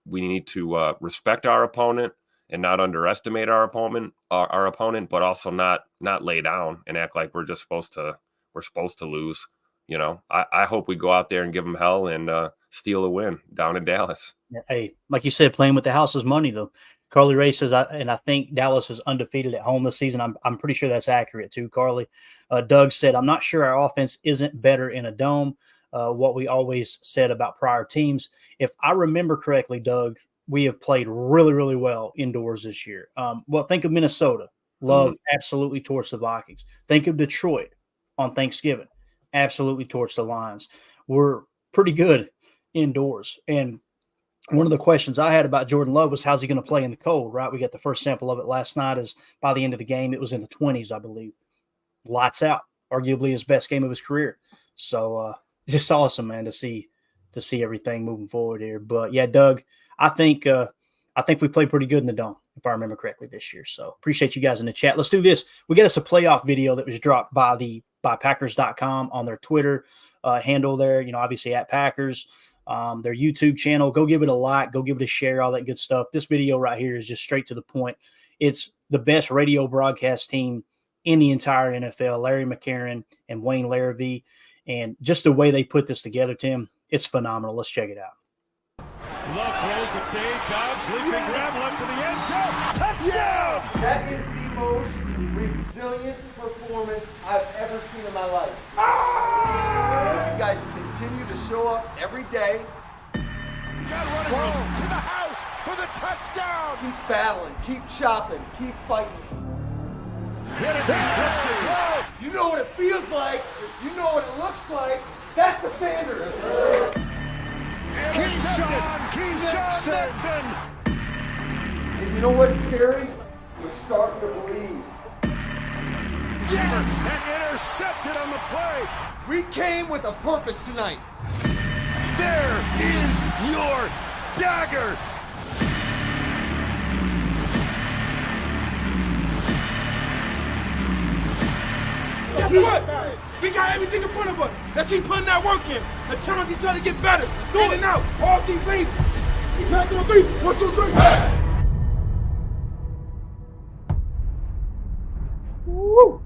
we need to respect our opponent and not underestimate our opponent, but also not lay down and act like we're supposed to lose. I hope we go out there and give them hell and steal a win down in Dallas. Hey, like you said, playing with the house's money, though. Carly Ray says, and I think Dallas is undefeated at home this season. I'm pretty sure that's accurate too, Carly. Doug said, I'm not sure our offense isn't better in a dome. What we always said about prior teams. If I remember correctly, Doug, we have played really, really well indoors this year. Well, think of Minnesota. Love absolutely torched the Vikings. Think of Detroit on Thanksgiving. Absolutely torched the Lions. We're pretty good indoors. And one of the questions I had about Jordan Love was, how's he going to play in the cold, right? We got the first sample of it last night. As by the end of the game, it was in the 20s, I believe. Lights out. Arguably his best game of his career. So, just awesome, man, to see everything moving forward here. But yeah, Doug, I think we played pretty good in the dome, if I remember correctly, this year. So appreciate you guys in the chat. Let's do this. We got us a playoff video that was dropped by Packers.com on their Twitter handle there. Obviously at Packers, their YouTube channel. Go give it a like. Go give it a share. All that good stuff. This video right here is just straight to the point. It's the best radio broadcast team in the entire NFL. Larry McCarron and Wayne Larrivee. And just the way they put this together, Tim, it's phenomenal. Let's check it out. Love throws the fade, dodge, leaping grab left to the end zone. Touchdown! That is the most resilient performance I've ever seen in my life. You guys continue to show up every day. Got running room to the house for the touchdown! Keep battling, keep chopping, keep fighting. Hit it, blitz the throw! You know what it feels like. You know what it looks like. That's the standard. Keyshawn Nixon! And you know what's scary? You're starting to believe. Yes! And intercepted on the play. We came with a purpose tonight. There is your dagger. Guess what? We got everything in front of us. Let's keep putting that work in and challenge each other to get better. In and out. All these things. 1, 2, 3. 1, 2, 3. Hey! Woo!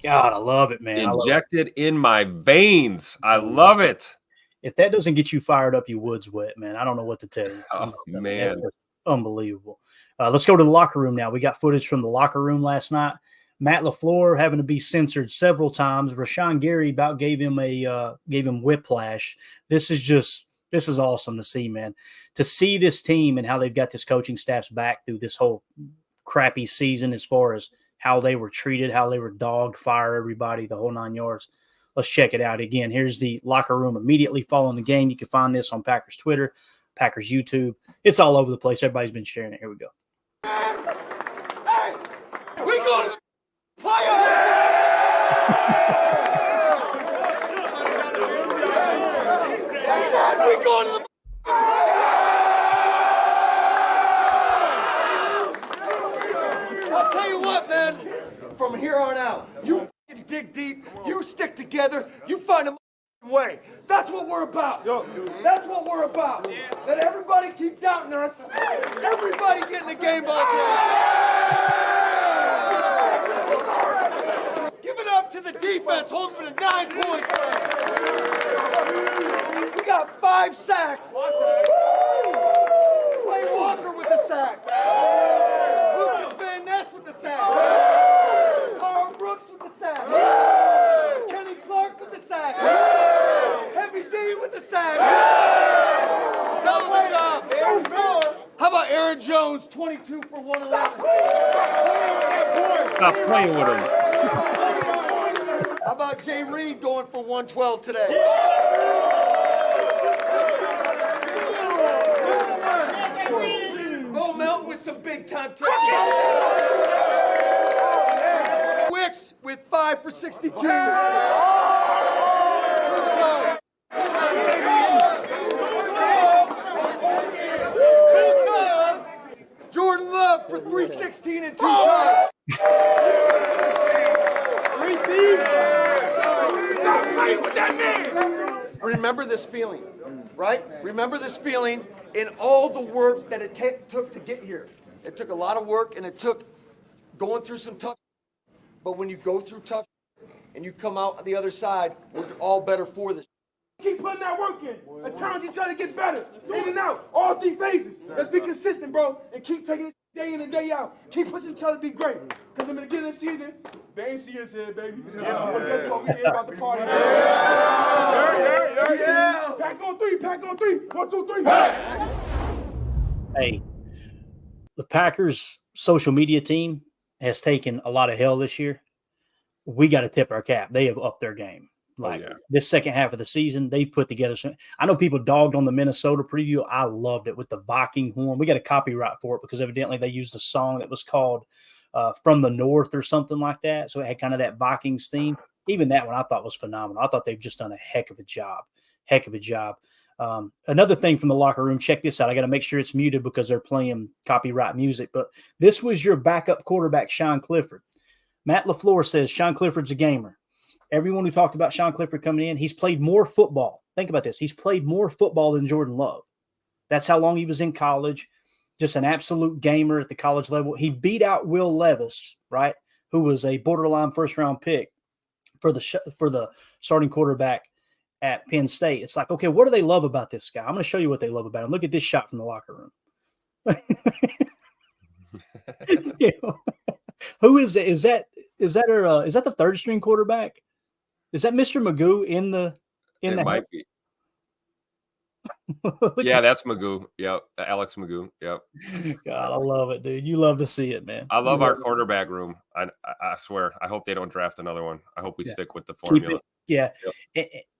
God, I love it, man. Injected in my veins. I love it. If that doesn't get you fired up, you wood's wet, man. I don't know what to tell you. Oh, man. Unbelievable. Let's go to the locker room now. We got footage from the locker room last night. Matt LaFleur having to be censored several times. Rashawn Gary about gave him whiplash. This is awesome to see, man. To see this team and how they've got this coaching staff's back through this whole crappy season as far as how they were treated, how they were dogged, fire everybody, the whole 9 yards. Let's check it out again. Here's the locker room immediately following the game. You can find this on Packers Twitter, Packers YouTube. It's all over the place. Everybody's been sharing it. Here we go. Hey, we going to play we going to the I'll tell you what, man. From here on out, you dig deep, you stick together, you find a way. That's what we're about. That's what we're about. Let everybody keep doubting us. Everybody getting the game balls right. Give it up to the defense, holding them to 9 points. We got 5 sacks. Clay Walker with the sack. Lucas Van Ness with the sack. Carl Brooks with the sack. Kenny Clark with the sack. Heavy D with the sack. Hell of a job. How about Aaron Jones, 22 for 111? Stop playing with him. How about Jay Reed going for 112 today? Bo Melton with some big time kicks. Wicks with 5 for 62. Jordan Love for 316 and 2 times. Stop playing with that man! Remember this feeling, right? Remember this feeling in all the work that it took to get here. It took a lot of work, and it took going through some tough. But when you go through tough and you come out on the other side, we're all better for this. Keep putting that work in and challenge each other to get better. In and out, all 3 phases. Let's be consistent, bro, and keep taking it day in and day out. Keep pushing each other to be great. Because in the beginning of the season, they ain't see us here, baby. But guess what? We here about the party. Yeah. Pack on 3, pack on 3. 1, 2, 3. Hey, the Packers social media team has taken a lot of hell this year. We got to tip our cap. They have upped their game. This second half of the season, they've put together some. I know people dogged on the Minnesota preview. I loved it with the Viking horn. We got a copyright for it because evidently they used a song that was called From the North or something like that. So it had kind of that Vikings theme. Even that one I thought was phenomenal. I thought they've just done a heck of a job. Another thing from the locker room, check this out. I got to make sure it's muted because they're playing copyright music. But this was your backup quarterback, Sean Clifford. Matt LaFleur says Sean Clifford's a gamer. Everyone who talked about Sean Clifford coming in, he's played more football. Think about this. He's played more football than Jordan Love. That's how long he was in college. Just an absolute gamer at the college level. He beat out Will Levis, right, who was a borderline first-round pick for the starting quarterback at Penn State. It's like, okay, what do they love about this guy? I'm going to show you what they love about him. Look at this shot from the locker room. Who is it? Is that the third string quarterback? Is that Mr. Magoo in the? It might be. Yeah, that's Magoo. Yep, Alex Magoo. Yep. God, I love it, dude. You love to see it, man. I love our quarterback room. I swear. I hope they don't draft another one. I hope we stick with the formula. Yep.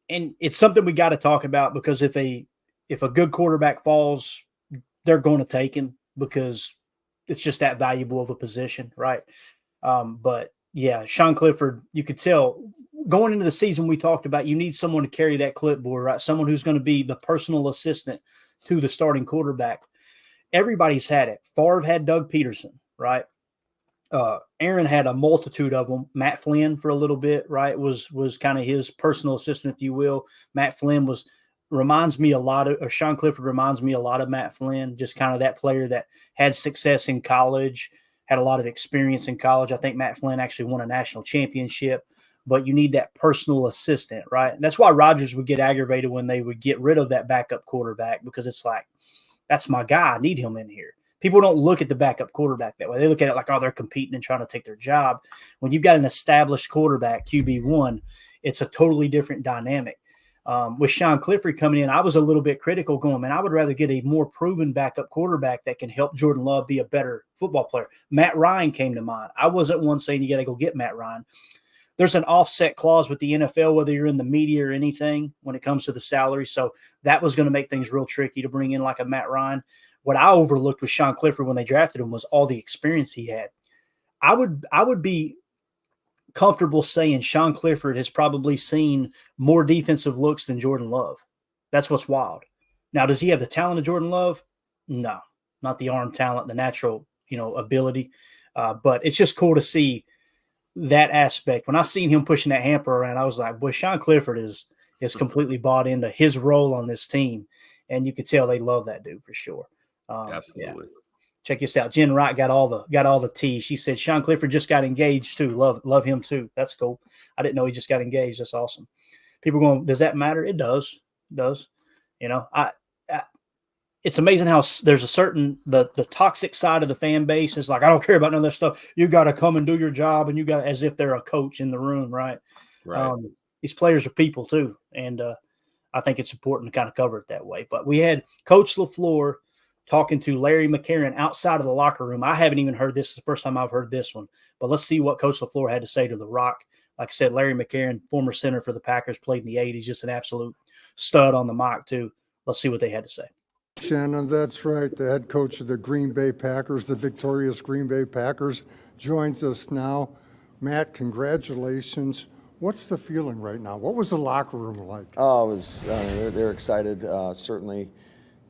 And it's something we got to talk about because if a good quarterback falls, they're going to take him because it's just that valuable of a position, right? But yeah, Sean Clifford, you could tell going into the season, we talked about you need someone to carry that clipboard, right? Someone who's going to be the personal assistant to the starting quarterback. Everybody's had it. Favre had Doug Peterson, right? Aaron had a multitude of them. Matt Flynn for a little bit, right? Was kind of his personal assistant, if you will. Matt Flynn reminds me a lot of, or Sean Clifford reminds me a lot of Matt Flynn, just kind of that player that had success in college, had a lot of experience in college. I think Matt Flynn actually won a national championship, but you need that personal assistant, right? And that's why Rodgers would get aggravated when they would get rid of that backup quarterback because it's like, that's my guy. I need him in here. People don't look at the backup quarterback that way. They look at it like, oh, they're competing and trying to take their job. When you've got an established quarterback, QB1, it's a totally different dynamic. With Sean Clifford coming in, I was a little bit critical going, man, I would rather get a more proven backup quarterback that can help Jordan Love be a better football player. Matt Ryan came to mind. I wasn't one saying you got to go get Matt Ryan. There's an offset clause with the NFL, whether you're in the media or anything, when it comes to the salary. So that was going to make things real tricky to bring in like a Matt Ryan. What I overlooked with Sean Clifford when they drafted him was all the experience he had. I would be comfortable saying Sean Clifford has probably seen more defensive looks than Jordan Love. That's what's wild. Now, does he have the talent of Jordan Love? No, not the arm talent, the natural, ability. But it's just cool to see that aspect. When I seen him pushing that hamper around, I was like, boy, Sean Clifford is completely bought into his role on this team. And you could tell they love that dude for sure. Absolutely. Yeah. Check this out. Jen Wright got all the tea. She said Sean Clifford just got engaged too. Love him too. That's cool. I didn't know he just got engaged. That's awesome. People going, does that matter? It does. It does. It's amazing how there's a certain the toxic side of the fan base is like, I don't care about none of this stuff. You got to come and do your job, and you got as if they're a coach in the room, right? Right. These players are people too, and I think it's important to kind of cover it that way. But we had Coach LaFleur talking to Larry McCarron outside of the locker room. I haven't even heard this. It's the first time I've heard this one. But let's see what Coach LaFleur had to say to The Rock. Like I said, Larry McCarron, former center for the Packers, played in the 80s, just an absolute stud on the mic too. Let's see what they had to say. Shannon, that's right. The head coach of the Green Bay Packers, the victorious Green Bay Packers, joins us now. Matt, congratulations. What's the feeling right now? What was the locker room like? Oh, they're excited. Certainly,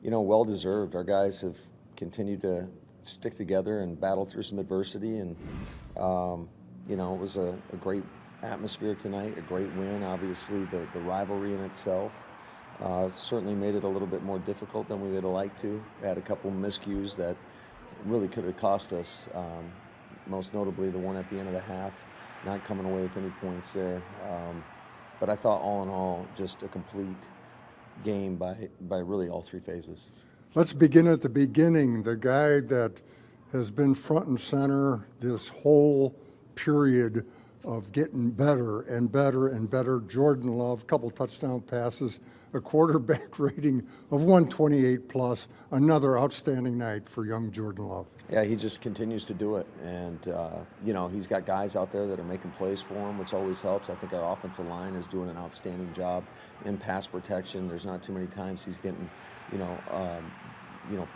well-deserved. Our guys have continued to stick together and battle through some adversity. And, it was a great atmosphere tonight, a great win. Obviously, the rivalry in itself certainly made it a little bit more difficult than we would have liked to. We had a couple miscues that really could have cost us, most notably the one at the end of the half, not coming away with any points there. But I thought all in all, just a complete game by really all three phases. Let's begin at the beginning. The guy that has been front and center this whole period of getting better and better and better, Jordan Love, a couple touchdown passes, a quarterback rating of 128 plus, another outstanding night for young Jordan Love. Yeah, he just continues to do it. And, he's got guys out there that are making plays for him, which always helps. I think our offensive line is doing an outstanding job in pass protection. There's not too many times he's getting,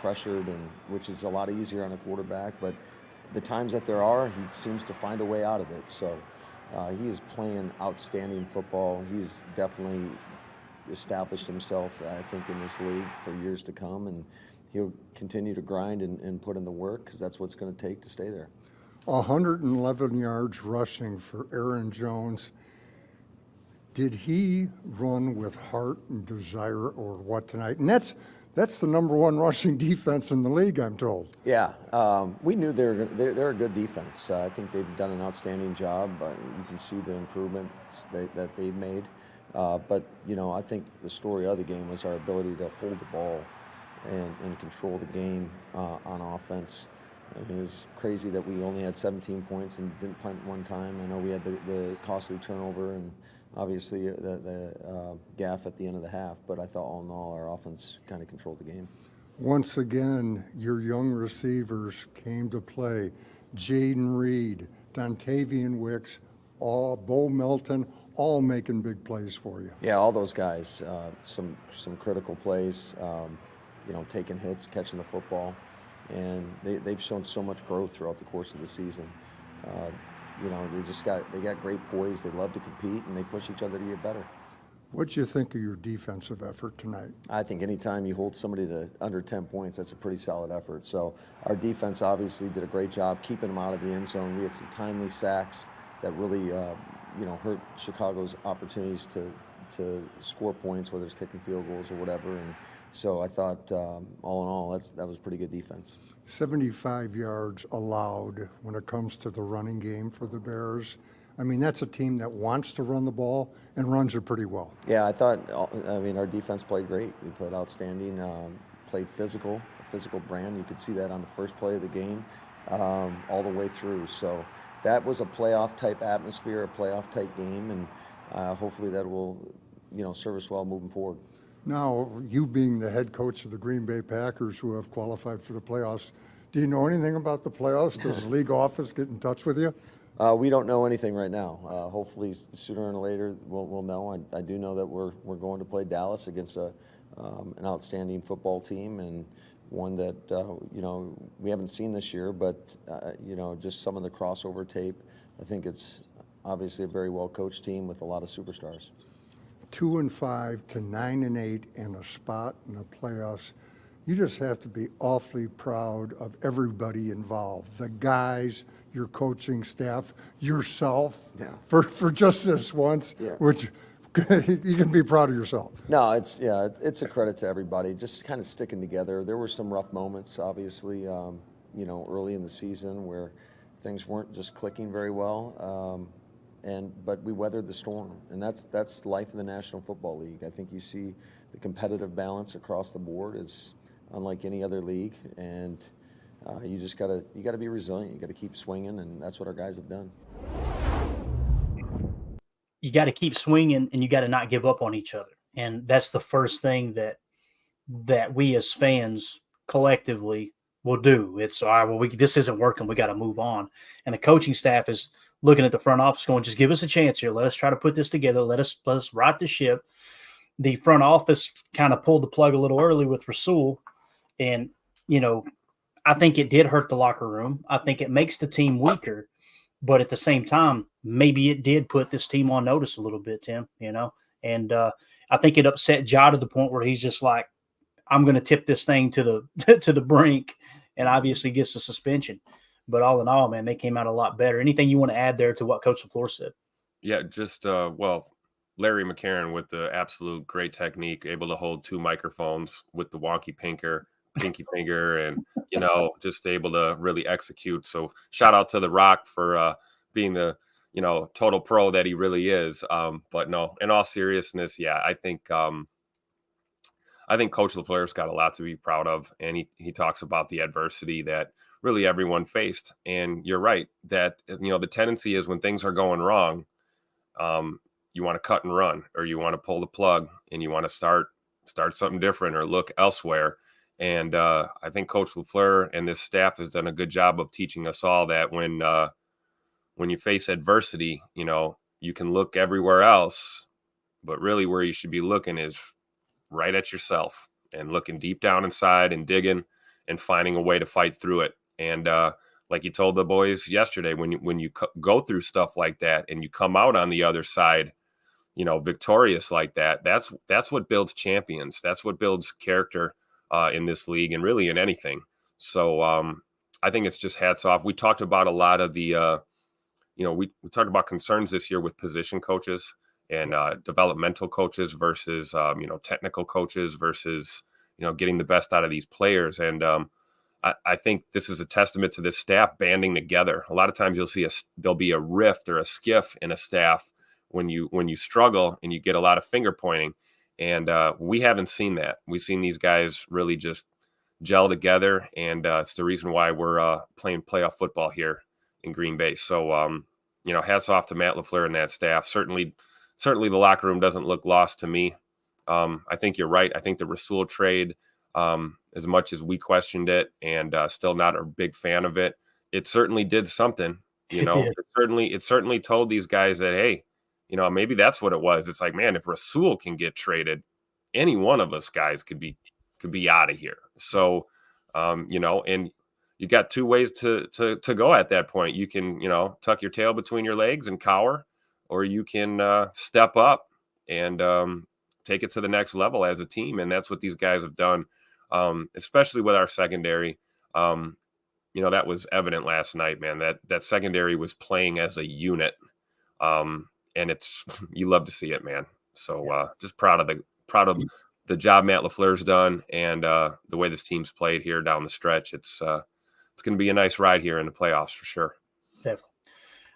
pressured, and which is a lot easier on a quarterback. But the times that there are, he seems to find a way out of it. So he is playing outstanding football. He's definitely established himself, I think, in this league for years to come. And he'll continue to grind and put in the work, because that's what it's going to take to stay there. 111 yards rushing for Aaron Jones. Did he run with heart and desire or what tonight? And that's the number one rushing defense in the league, I'm told. Yeah, we knew they're a good defense. I think they've done an outstanding job. You can see the improvements that they've made. But I think the story of the game was our ability to hold the ball and control the game on offense. It was crazy that we only had 17 points and didn't punt one time. I know we had the costly turnover and obviously the gaff at the end of the half, but I thought all in all our offense kind of controlled the game. Once again, your young receivers came to play. Jaden Reed, Dontavian Wicks, Bo Melton, all making big plays for you. Yeah, all those guys, some critical plays, taking hits, catching the football. And they've shown so much growth throughout the course of the season. They got great poise. They love to compete, and they push each other to get better. What do you think of your defensive effort tonight? I think anytime you hold somebody to under 10 points, that's a pretty solid effort. So our defense obviously did a great job keeping them out of the end zone. We had some timely sacks that really, hurt Chicago's opportunities to score points, whether it's kicking field goals or whatever. And so I thought, all in all, that was pretty good defense. 75 yards allowed when it comes to the running game for the Bears. I mean, that's a team that wants to run the ball and runs it pretty well. Yeah, I thought, our defense played great. We played outstanding, played physical, physical brand. You could see that on the first play of the game all the way through. So that was a playoff-type atmosphere, a playoff-type game, and hopefully that will, serve us well moving forward. Now, you being the head coach of the Green Bay Packers who have qualified for the playoffs, do you know anything about the playoffs? Does the league office get in touch with you? We don't know anything right now. Hopefully sooner or later we'll know. I do know that we're going to play Dallas against an outstanding football team, and one that we haven't seen this year, but just some of the crossover tape. I think it's obviously a very well coached team with a lot of superstars. 2-5 to 9-8 and a spot in the playoffs. You just have to be awfully proud of everybody involved, the guys, your coaching staff, yourself, for just this once, which you can be proud of yourself. No, it's a credit to everybody, just kind of sticking together. There were some rough moments, obviously, early in the season where things weren't just clicking very well. But we weathered the storm, and that's life in the National Football League. I think you see the competitive balance across the board is unlike any other league, and you gotta be resilient. You got to keep swinging, and that's what our guys have done. You got to keep swinging, and you got to not give up on each other, and that's the first thing that we as fans collectively will do. It's all right. Well, this isn't working. We got to move on, and the coaching staff is looking at the front office going, just give us a chance here. Let us try to put this together. Let us right the ship. The front office kind of pulled the plug a little early with Rasul. And, I think it did hurt the locker room. I think it makes the team weaker. But at the same time, maybe it did put this team on notice a little bit, Tim, And I think it upset Ja to the point where he's just like, I'm going to tip this thing to the brink, and obviously gets the suspension. But all in all, man, they came out a lot better. Anything you want to add there to what Coach LaFleur said? Yeah, just, Larry McCarron with the absolute great technique, able to hold two microphones with the wonky pinky finger, and, just able to really execute. So shout out to The Rock for being the, total pro that he really is. But no, in all seriousness, I think Coach LaFleur's got a lot to be proud of. And he talks about the adversity that really everyone faced. And you're right that, the tendency is when things are going wrong, you want to cut and run, or you want to pull the plug, and you want to start something different or look elsewhere. And I think Coach LaFleur and this staff has done a good job of teaching us all that when you face adversity, you can look everywhere else, but really where you should be looking is right at yourself and looking deep down inside and digging and finding a way to fight through it. And like you told the boys yesterday, when you go through stuff like that and you come out on the other side, victorious like that, that's what builds champions. That's what builds character in this league and really in anything. So I think it's just hats off. We talked about a lot of the, we talked about concerns this year with position coaches and developmental coaches versus, technical coaches versus, getting the best out of these players. And I think this is a testament to this staff banding together. A lot of times you'll see there'll be a rift or a skiff in a staff when you struggle and you get a lot of finger pointing. And we haven't seen that. We've seen these guys really just gel together. And it's the reason why we're playing playoff football here in Green Bay. So, hats off to Matt LaFleur and that staff. Certainly the locker room doesn't look lost to me. I think you're right. I think the Rasul trade, as much as we questioned it and still not a big fan of it, it certainly did something. It certainly told these guys that, hey, maybe that's what it was. It's like, man, if Rasul can get traded, any one of us guys could be out of here. So, and you got two ways to go at that point. You can, tuck your tail between your legs and cower, or you can step up and take it to the next level as a team. And that's what these guys have done, especially with our secondary. That was evident last night, man, that secondary was playing as a unit. And it's, you love to see it, man. So just proud of the job Matt LaFleur's done and the way this team's played here down the stretch. It's going to be a nice ride here in the playoffs for sure. Definitely.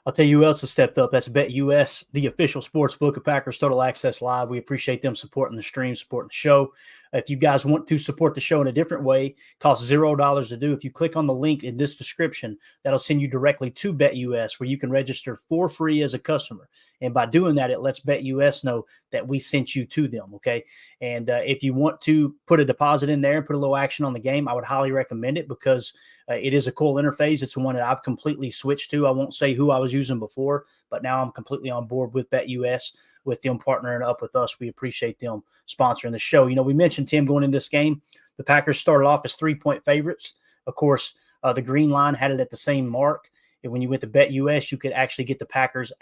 I'll tell you who else has stepped up. That's BetUS, the official sports book of Packers Total Access Live. We appreciate them supporting the stream, supporting the show. If you guys want to support the show in a different way, it costs $0 to do. If you click on the link in this description, that'll send you directly to BetUS, where you can register for free as a customer. And by doing that, it lets BetUS know that we sent you to them, okay? And if you want to put a deposit in there and put a little action on the game, I would highly recommend it, because it is a cool interface. It's one that I've completely switched to. I won't say who I was using before, but now I'm completely on board with BetUS, with them partnering up with us. We appreciate them sponsoring the show. We mentioned, Tim, going in this game, the Packers started off as 3-point favorites. Of course, the green line had it at the same mark. And when you went to BetUS, you could actually get the Packers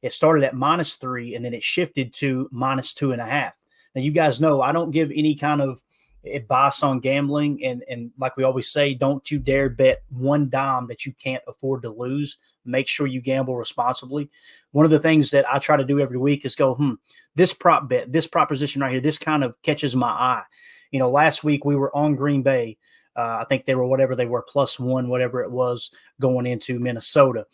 it started at -3, and then it shifted to -2.5. Now, you guys know I don't give any kind of advice on gambling. And like we always say, don't you dare bet one dime that you can't afford to lose. Make sure you gamble responsibly. One of the things that I try to do every week is go, this prop bet, this proposition right here, this kind of catches my eye. Last week we were on Green Bay. I think they were whatever they were, +1, whatever it was, going into Minnesota,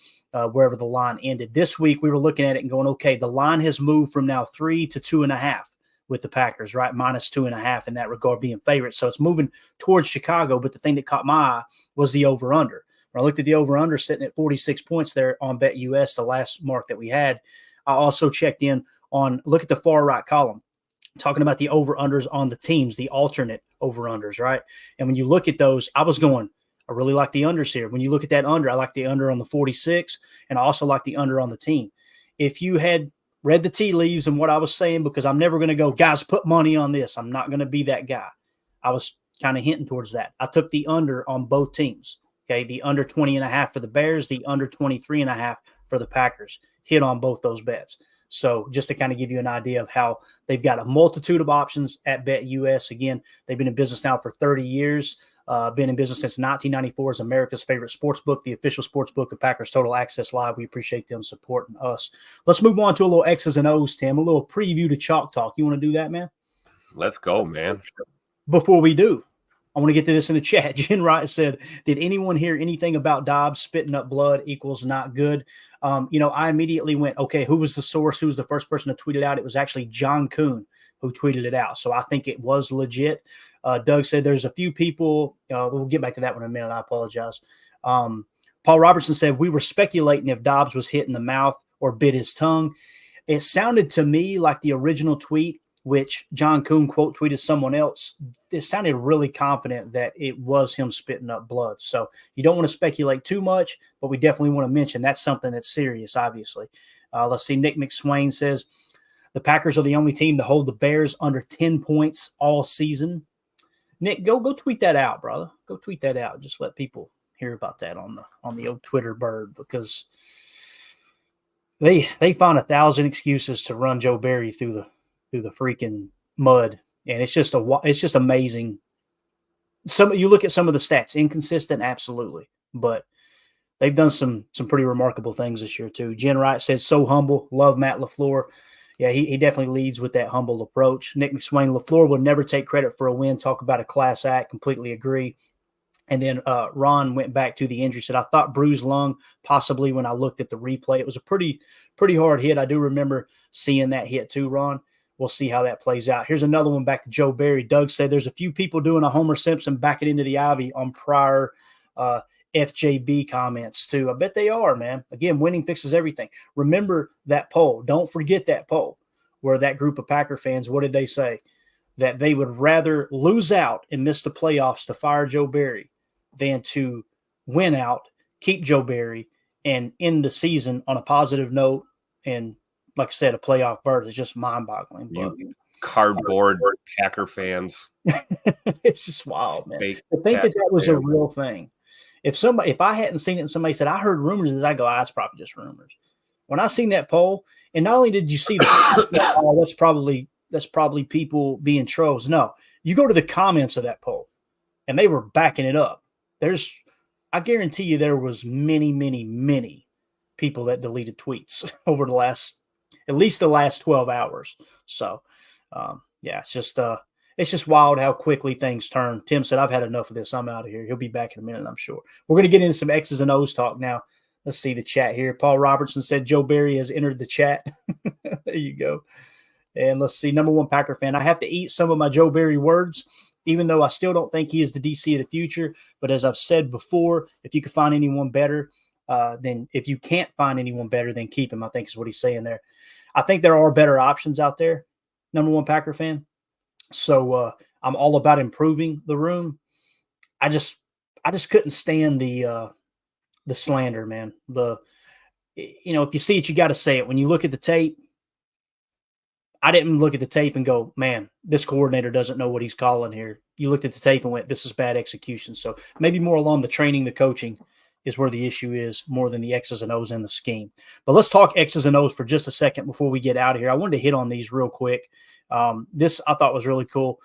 wherever the line ended. This week we were looking at it and going, okay, the line has moved from now 3 to 2.5 with the Packers, right? -2.5 in that regard, being favorites. So it's moving towards Chicago. But the thing that caught my eye was the over-under. When I looked at the over-under sitting at 46 points there on BetUS, the last mark that we had, I also checked in on, look at the far right column, talking about the over-unders on the teams, the alternate over-unders, right? And when you look at those, I was going, I really like the unders here. When you look at that under, I like the under on the 46, and I also like the under on the team. If you had read the tea leaves and what I was saying, because I'm never going to go, guys, put money on this. I'm not going to be that guy. I was kind of hinting towards that. I took the under on both teams. Okay, the under 20.5 for the Bears, the under 23.5 for the Packers. Hit on both those bets. So just to kind of give you an idea of how they've got a multitude of options at BetUS. Again, they've been in business now for 30 years. Been in business since 1994 as America's favorite sports book, the official sports book of Packers Total Access Live. We appreciate them supporting us. Let's move on to a little X's and O's, Tim, a little preview to Chalk Talk. You want to do that, man? Let's go, man. Before we do, I want to get to this in the chat. Jen Wright said, did anyone hear anything about Dobbs spitting up blood equals not good? I immediately went, okay, who was the source? Who was the first person to tweet it out? It was actually John Kuhn who tweeted it out. So I think it was legit. Doug said there's a few people. We'll get back to that one in a minute. I apologize. Paul Robertson said, we were speculating if Dobbs was hit in the mouth or bit his tongue. It sounded to me like the original tweet, which John Kuhn quote tweeted someone else. It sounded really confident that it was him spitting up blood. So you don't want to speculate too much, but we definitely want to mention that's something that's serious, obviously. Let's see. Nick McSwain says, the Packers are the only team to hold the Bears under 10 points all season. Nick, go tweet that out, brother. Go tweet that out. Just let people hear about that on the old Twitter bird, because they find 1,000 excuses to run Joe Barry through the freaking mud, and it's just amazing. You look at some of the stats, inconsistent, absolutely, but they've done some pretty remarkable things this year too. Jen Wright says, so humble, love Matt LaFleur. Yeah, he definitely leads with that humble approach. Nick McSwain, LaFleur will never take credit for a win. Talk about a class act. Completely agree. And then Ron went back to the injury. Said, I thought bruised lung, possibly when I looked at the replay. It was a pretty hard hit. I do remember seeing that hit too, Ron. We'll see how that plays out. Here's another one back to Joe Barry. Doug said there's a few people doing a Homer Simpson backing into the Ivy on prior FJB comments too. I bet they are, man. Again, winning fixes everything. Remember that poll. Don't forget that poll where that group of Packer fans, what did they say? That they would rather lose out and miss the playoffs to fire Joe Barry than to win out, keep Joe Barry, and end the season on a positive note. And like I said, a playoff berth is just mind-boggling. You cardboard Packer fans. It's just wild, man. To think that was a real thing. If I hadn't seen it and somebody said, I heard rumors, I go, that's probably just rumors. When I seen that poll, and not only did you see that's probably people being trolls. No, you go to the comments of that poll, and they were backing it up. I guarantee you there was many, many, many people that deleted tweets over at least the last 12 hours. So, it's just wild how quickly things turn. Tim said, I've had enough of this. I'm out of here. He'll be back in a minute, I'm sure. We're going to get into some X's and O's talk now. Let's see the chat here. Paul Robertson said Joe Barry has entered the chat. There you go. And let's see, number one Packer fan. I have to eat some of my Joe Barry words, even though I still don't think he is the DC of the future. But as I've said before, if you can find anyone better, then if you can't find anyone better, then keep him, I think is what he's saying there. I think there are better options out there, number one Packer fan. So I'm all about improving the room. I just couldn't stand the slander, man. If you see it, you got to say it. When you look at the tape, I didn't look at the tape and go, man, this coordinator doesn't know what he's calling here. You looked at the tape and went, this is bad execution. So maybe more along the training, the coaching is where the issue is more than the X's and O's in the scheme. But let's talk X's and O's for just a second before we get out of here. I wanted to hit on these real quick. This I thought was really cool.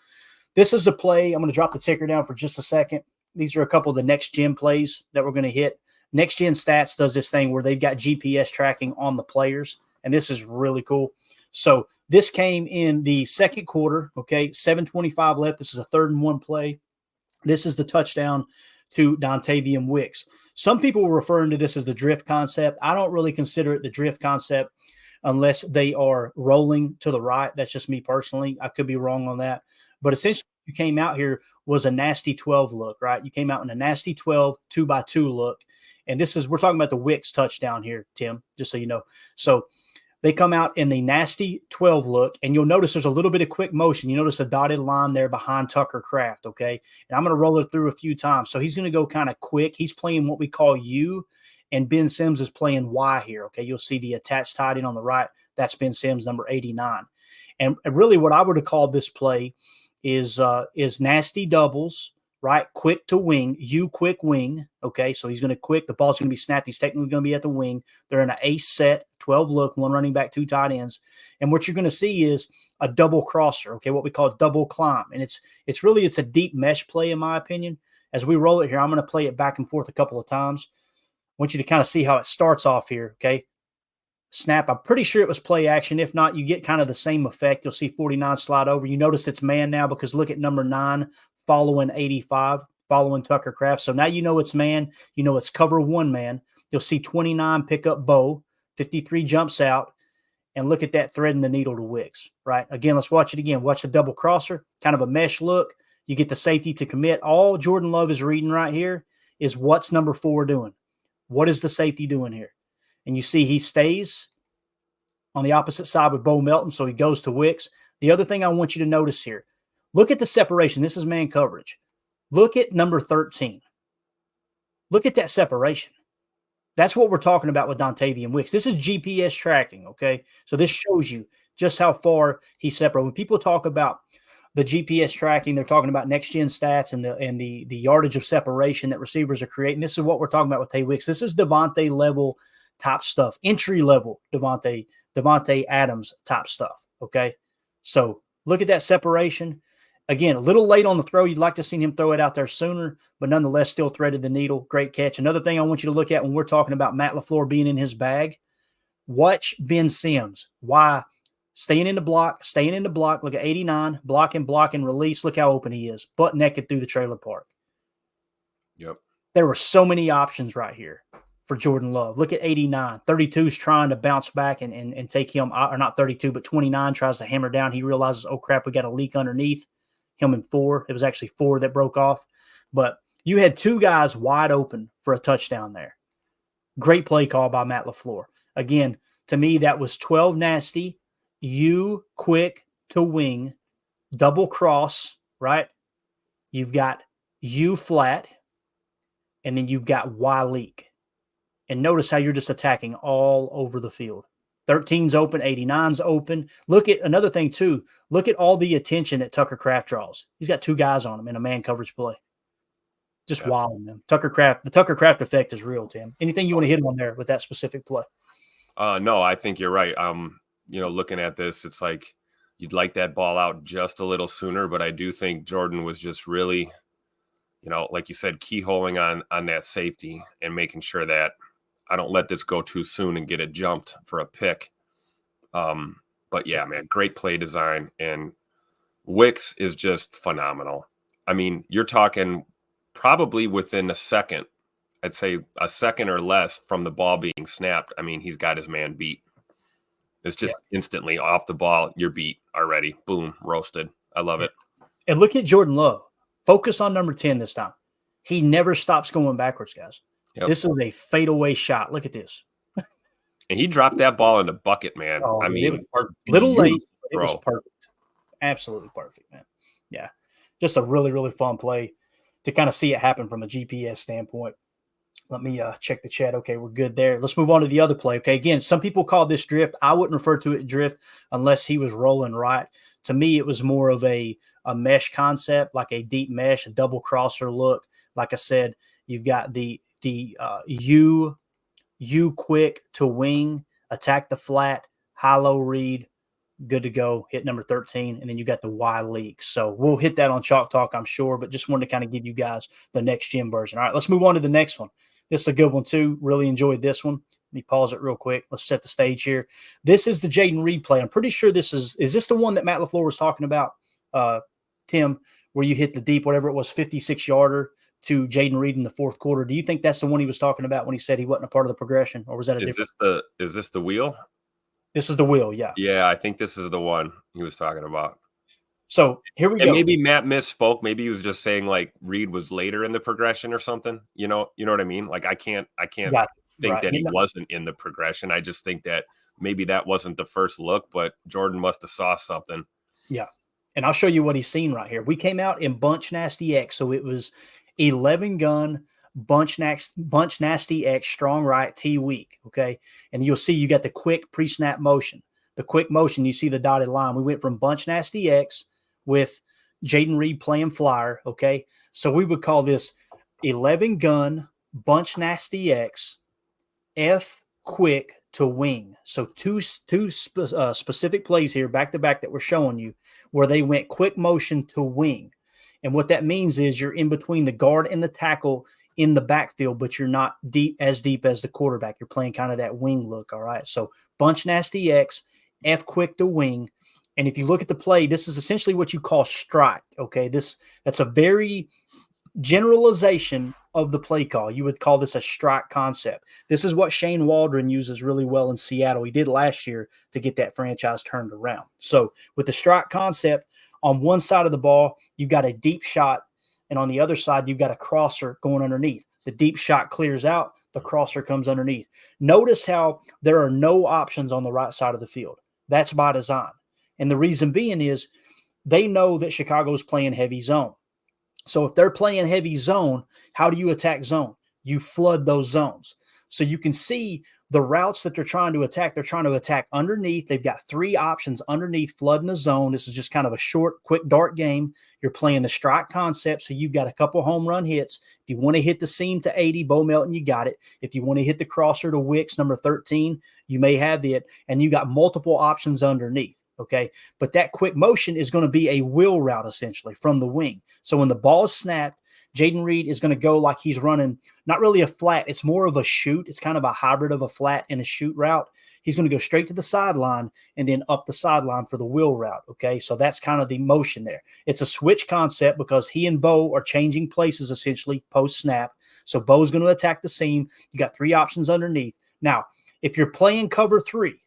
This is the play. I'm going to drop the ticker down for just a second. These are a couple of the NextG plays that we're going to hit. NextG Stats does this thing where they've got GPS tracking on the players, and this is really cool. So this came in the second quarter, okay, 7:25 left. This is a 3rd and 1 play. This is the touchdown to Dontavian Wicks. Some people were referring to this as the drift concept. I don't really consider it the drift concept unless they are rolling to the right. That's just me personally. I could be wrong on that. But essentially, you came out here was a nasty 12 look, right? You came out in a nasty 12, 2x2 look. And we're talking about the Wicks touchdown here, Tim, just so you know. So they come out in the nasty 12 look, and you'll notice there's a little bit of quick motion. You notice a dotted line there behind Tucker Kraft, okay? And I'm going to roll it through a few times. So he's going to go kind of quick. He's playing what we call U, and Ben Sims is playing Y here, okay? You'll see the attached tight end on the right. That's Ben Sims, number 89. And really what I would have called this play is nasty doubles, right? Quick to wing, U quick wing, okay? So he's going to quick. The ball's going to be snapped. He's technically going to be at the wing. They're in an ace set, 12 look, 1 running back, 2 tight ends. And what you're going to see is a double crosser, okay, what we call double climb. And it's a deep mesh play, in my opinion. As we roll it here, I'm going to play it back and forth a couple of times. I want you to kind of see how it starts off here, okay? Snap. I'm pretty sure it was play action. If not, you get kind of the same effect. You'll see 49 slide over. You notice it's man now because look at number 9 following 85, following Tucker Kraft. So now you know it's man. You know it's cover 1 man. You'll see 29 pick up Bo. 53 jumps out. And look at that threading the needle to Wicks, right? Again, let's watch it again. Watch the double crosser, kind of a mesh look. You get the safety to commit. All Jordan Love is reading right here is what's number 4 doing. What is the safety doing here? And you see he stays on the opposite side with Bo Melton, so he goes to Wicks. The other thing I want you to notice here, look at the separation. This is man coverage. Look at number 13. Look at that separation. That's what we're talking about with Dontavian Wicks. This is GPS tracking, okay? So this shows you just how far he's separated. When people talk about the GPS tracking, they're talking about NextG Stats and the yardage of separation that receivers are creating. This is what we're talking about with Tay Wicks. This is Devontae level top stuff, entry level Devontae Adams top stuff, okay? So look at that separation. Again, a little late on the throw. You'd like to see him throw it out there sooner, but nonetheless still threaded the needle. Great catch. Another thing I want you to look at when we're talking about Matt LaFleur being in his bag, watch Ben Sims. Why? Staying in the block. Look at 89, block and release. Look how open he is, butt naked through the trailer park. Yep. There were so many options right here for Jordan Love. Look at 89. 32's trying to bounce back and take him, or not 32, but 29 tries to hammer down. He realizes, oh, crap, we got a leak underneath. Him and 4. It was actually 4 that broke off. But you had 2 guys wide open for a touchdown there. Great play call by Matt LaFleur. Again, to me, that was 12 nasty, U quick to wing, double cross, right? You've got U flat, and then you've got Y leak. And notice how you're just attacking all over the field. 13's open, 89's open. Look at another thing, too. Look at all the attention that Tucker Kraft draws. He's got 2 guys on him in a man coverage play. Just wilding them. The Tucker Kraft effect is real, Tim. Anything you want to hit on there with that specific play? No, I think you're right. Looking at this, it's like you'd like that ball out just a little sooner, but I do think Jordan was just really, like you said, keyholing on that safety and making sure that I don't let this go too soon and get it jumped for a pick. But yeah, man, great play design. And Wicks is just phenomenal. I mean, you're talking probably within a second, I'd say a second or less from the ball being snapped. I mean, he's got his man beat. It's just instantly off the ball. You're beat already. Boom, roasted. I love it. And look at Jordan Love. Focus on number 10 this time. He never stops going backwards, guys. Yep. This is a fadeaway shot. Look at this. And he dropped that ball in the bucket, man. Oh, I it mean, was perfect. Little late. It was throw. perfect. Absolutely perfect, man. Yeah. Just a really, really fun play to kind of see it happen from a GPS standpoint. Let me check the chat. Okay, we're good there. Let's move on to the other play. Okay, again, some people call this drift. I wouldn't refer to it drift unless he was rolling right. To me, it was more of a mesh concept, like a deep mesh, a double crosser look. Like I said, you've got the U quick to wing, attack the flat, high-low read, good to go, hit number 13, and then you got the Y leak. So we'll hit that on Chalk Talk, I'm sure, but just wanted to kind of give you guys the next gen version. All right, let's move on to the next one. This is a good one too. Really enjoyed this one. Let me pause it real quick. Let's set the stage here. This is the Jaden Reed play. I'm pretty sure this is this the one that Matt LaFleur was talking about, Tim, where you hit the deep, whatever it was, 56-yarder to Jaden Reed in the fourth quarter. Do you think that's the one he was talking about when he said he wasn't a part of the progression, or was that a different? Is this the wheel? This is the wheel, yeah. Yeah, I think this is the one he was talking about. So here we go. And maybe Matt misspoke. Maybe he was just saying like Reed was later in the progression or something. You know what I mean? Like I can't think that he wasn't in the progression. I just think that maybe that wasn't the first look, but Jordan must have saw something. Yeah. And I'll show you what he's seen right here. We came out in Bunch Nasty X, so it was 11 gun, Bunch Nasty X, strong right, T weak, okay? And you'll see you got the quick pre-snap motion. The quick motion, you see the dotted line. We went from Bunch Nasty X with Jaden Reed playing flyer, okay? So we would call this 11 gun, Bunch Nasty X, F quick to wing. So two specific plays here back-to-back that we're showing you where they went quick motion to wing. And what that means is you're in between the guard and the tackle in the backfield, but you're not deep as the quarterback. You're playing kind of that wing look, all right? So Bunch Nasty X, F quick to wing. And if you look at the play, this is essentially what you call strike, okay? That's a very generalization of the play call. You would call this a strike concept. This is what Shane Waldron uses really well in Seattle. He did last year to get that franchise turned around. So with the strike concept, on one side of the ball, you've got a deep shot, and on the other side, you've got a crosser going underneath. The deep shot clears out, the crosser comes underneath. Notice how there are no options on the right side of the field. That's by design. And the reason being is they know that Chicago's playing heavy zone. So if they're playing heavy zone, how do you attack zone? You flood those zones. So you can see the routes that they're trying to attack. They're trying to attack underneath. They've got three options underneath, flooding the zone. This is just kind of a short, quick, dart game. You're playing the strike concept, so you've got a couple home run hits. If you want to hit the seam to 80, Bo Melton, you got it. If you want to hit the crosser to Wicks, number 13, you may have it. And you got multiple options underneath. Okay, but that quick motion is going to be a wheel route essentially from the wing. So when the ball is snapped, Jaden Reed is going to go like he's running not really a flat. It's more of a shoot. It's kind of a hybrid of a flat and a shoot route. He's going to go straight to the sideline and then up the sideline for the wheel route. Okay, so that's kind of the motion there. It's a switch concept because he and Bo are changing places essentially post snap. So Bo's going to attack the seam. You got three options underneath. Now, if you're playing cover three,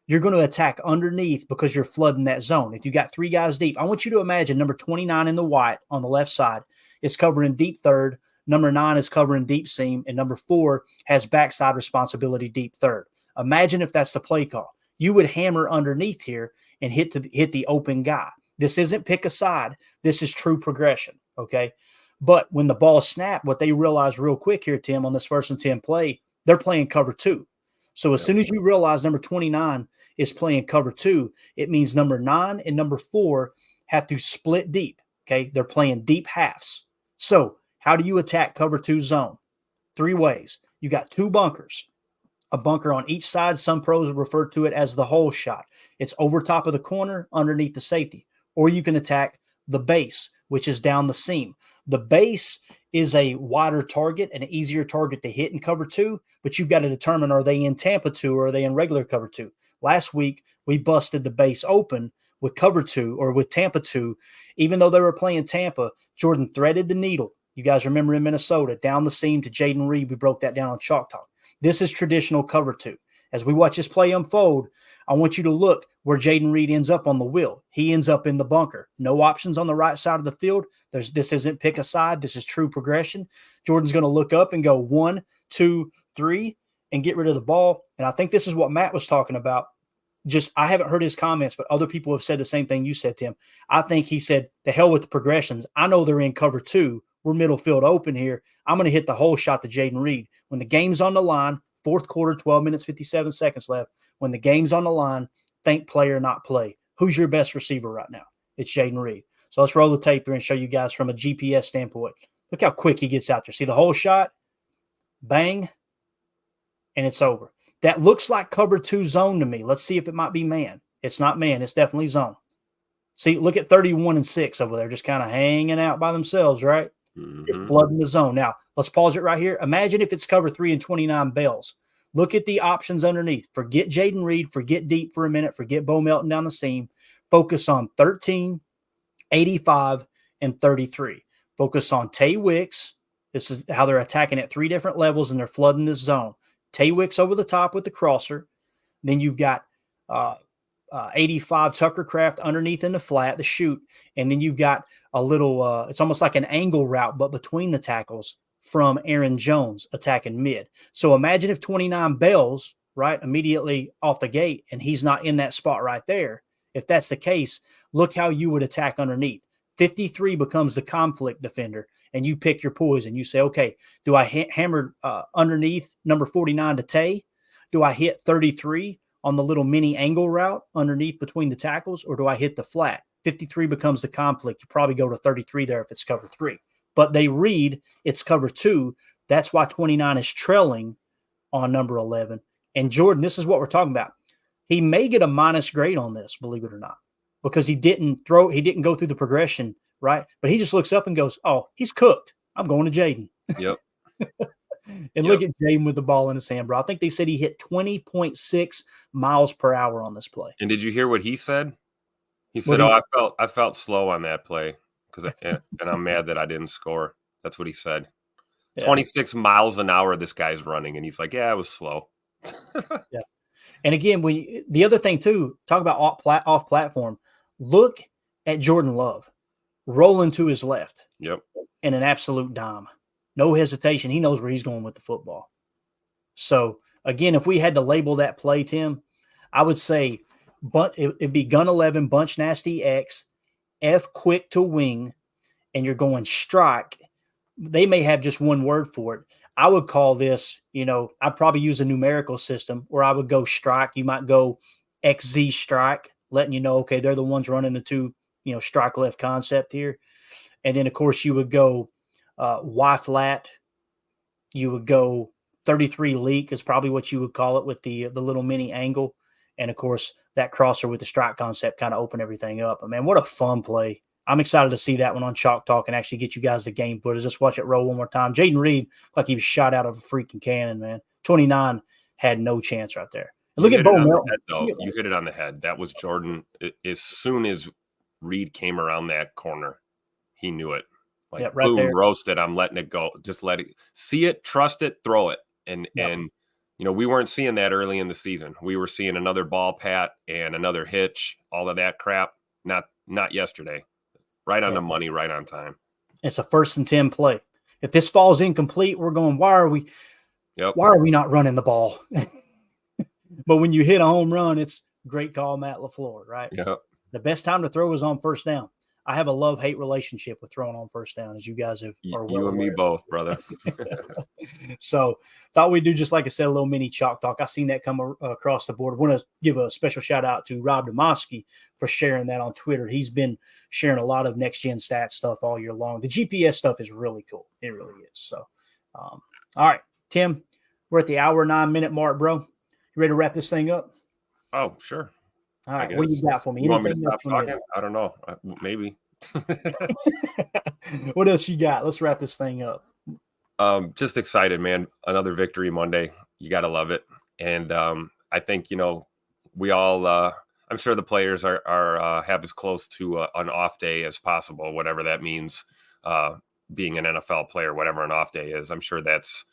you're going to attack underneath because you're flooding that zone. If you got three guys deep, I want you to imagine number 29 in the white on the left side is covering deep third, number 9 is covering deep seam, and number 4 has backside responsibility deep third. Imagine if that's the play call. You would hammer underneath here and hit the open guy. This isn't pick a side. This is true progression, okay? But when the ball snapped, what they realized real quick here, Tim, on this 1st and 10 play, they're playing cover 2. So as soon as you realize number 29 is playing cover 2, it means number 9 and number 4 have to split deep, okay? They're playing deep halves. So how do you attack cover 2 zone? 3 ways. You got 2 bunkers, a bunker on each side. Some pros refer to it as the hole shot. It's over top of the corner underneath the safety. Or you can attack the base, which is down the seam. The base is a wider target, an easier target to hit in cover 2, but you've got to determine, are they in Tampa 2 or are they in regular cover 2? Last week, we busted the base open with cover 2 or with Tampa 2. Even though they were playing Tampa, Jordan threaded the needle. You guys remember in Minnesota, down the seam to Jaden Reed, we broke that down on Chalk Talk. This is traditional cover 2. As we watch this play unfold, I want you to look where Jaden Reed ends up on the wheel. He ends up in the bunker. No options on the right side of the field. This isn't pick a side. This is true progression. Jordan's going to look up and go 1, 2, 3 and get rid of the ball. And I think this is what Matt was talking about. I haven't heard his comments, but other people have said the same thing you said, Tim. I think he said, the hell with the progressions. I know they're in cover 2. We're middle field open here. I'm going to hit the whole shot to Jaden Reed. When the game's on the line, fourth quarter, 12 minutes, 57 seconds left. When the game's on the line, think player, not play. Who's your best receiver right now? It's Jaden Reed. So let's roll the tape here and show you guys from a GPS standpoint. Look how quick he gets out there. See the whole shot? Bang. And it's over. That looks like cover 2 zone to me. Let's see if it might be man. It's not man. It's definitely zone. See, look at 31 and 6 over there, just kind of hanging out by themselves, right? They're flooding the zone. Now, let's pause it right here. Imagine if it's cover 3 and 29 bells. Look at the options underneath. Forget Jaden Reed. Forget deep for a minute. Forget Bo Melton down the seam. Focus on 13, 85, and 33. Focus on Tay Wicks. This is how they're attacking at 3 different levels, and they're flooding this zone. Tay Wicks over the top with the crosser. Then you've got 85 Tucker Craft underneath in the flat, the shoot. And then you've got a little, it's almost like an angle route, but between the tackles from Aaron Jones attacking mid. So imagine if 29 bells, right, immediately off the gate, and he's not in that spot right there. If that's the case, look how you would attack underneath. 53 becomes the conflict defender, and you pick your poison. You say, okay, do I hammer underneath number 49 to Tay? Do I hit 33 on the little mini angle route underneath between the tackles, or do I hit the flat? 53 becomes the conflict. You probably go to 33 there if it's cover 3. But they read it's cover 2. That's why 29 is trailing on number 11. And Jordan, this is what we're talking about. He may get a minus grade on this, believe it or not, because he didn't go through the progression, right? But he just looks up and goes, oh, he's cooked. I'm going to Jaden. Yep. And look at Jaden with the ball in his hand, bro. I think they said he hit 20.6 miles per hour on this play. And did you hear what he said? He said, I felt slow on that play and I'm mad that I didn't score. That's what he said. Yeah. 26 miles an hour this guy's running, and he's like, yeah, it was slow. Yeah. And again, the other thing too, talk about off platform. Look at Jordan Love rolling to his left. Yep. And an absolute dime. No hesitation. He knows where he's going with the football. So, again, if we had to label that play, Tim, I would say it'd be gun 11, bunch nasty X, F quick to wing, and you're going strike. They may have just one word for it. I would call this, I'd probably use a numerical system where I would go strike. You might go XZ strike, letting you know, okay, they're the ones running the 2, strike left concept here. And then, of course, you would go Y flat. You would go 33 leak is probably what you would call it with the little mini angle. And, of course, that crosser with the strike concept kind of open everything up. But, man, what a fun play. I'm excited to see that one on Chalk Talk and actually get you guys the game footage. Let's watch it roll one more time. Jaden Reed, like he was shot out of a freaking cannon, man. 29 had no chance right there. And look at Bo Melton. You hit it on the head. That was Jordan. As soon as Reed came around that corner, he knew it. Like, right boom, there. Roasted. I'm letting it go. Just let it. See it, trust it, throw it. And we weren't seeing that early in the season. We were seeing another ball pat and another hitch, all of that crap. Not yesterday. Right on the money, right on time. It's a 1st and 10 play. If this falls incomplete, we're going, why are we not running the ball? But when you hit a home run, it's great call, Matt LaFleur, right? Yep. The best time to throw is on 1st down. I have a love-hate relationship with throwing on 1st down, as you guys are well You and me both, brother. So thought we'd do, just like I said, a little mini Chalk Talk. I seen that come across the board. I want to give a special shout-out to Rob Demoski for sharing that on Twitter. He's been sharing a lot of next-gen stats stuff all year long. The GPS stuff is really cool. It really is. So, all right, Tim, we're at the hour 9-minute mark, bro. You ready to wrap this thing up? Oh, sure. All right, what do you got for me? You want me to stop talking? I don't know. Maybe. What else you got? Let's wrap this thing up. Just excited, man. Another victory Monday. You got to love it. And I think, we all, I'm sure the players are have as close to an off day as possible, whatever that means, being an NFL player, whatever an off day is. I'm sure that's,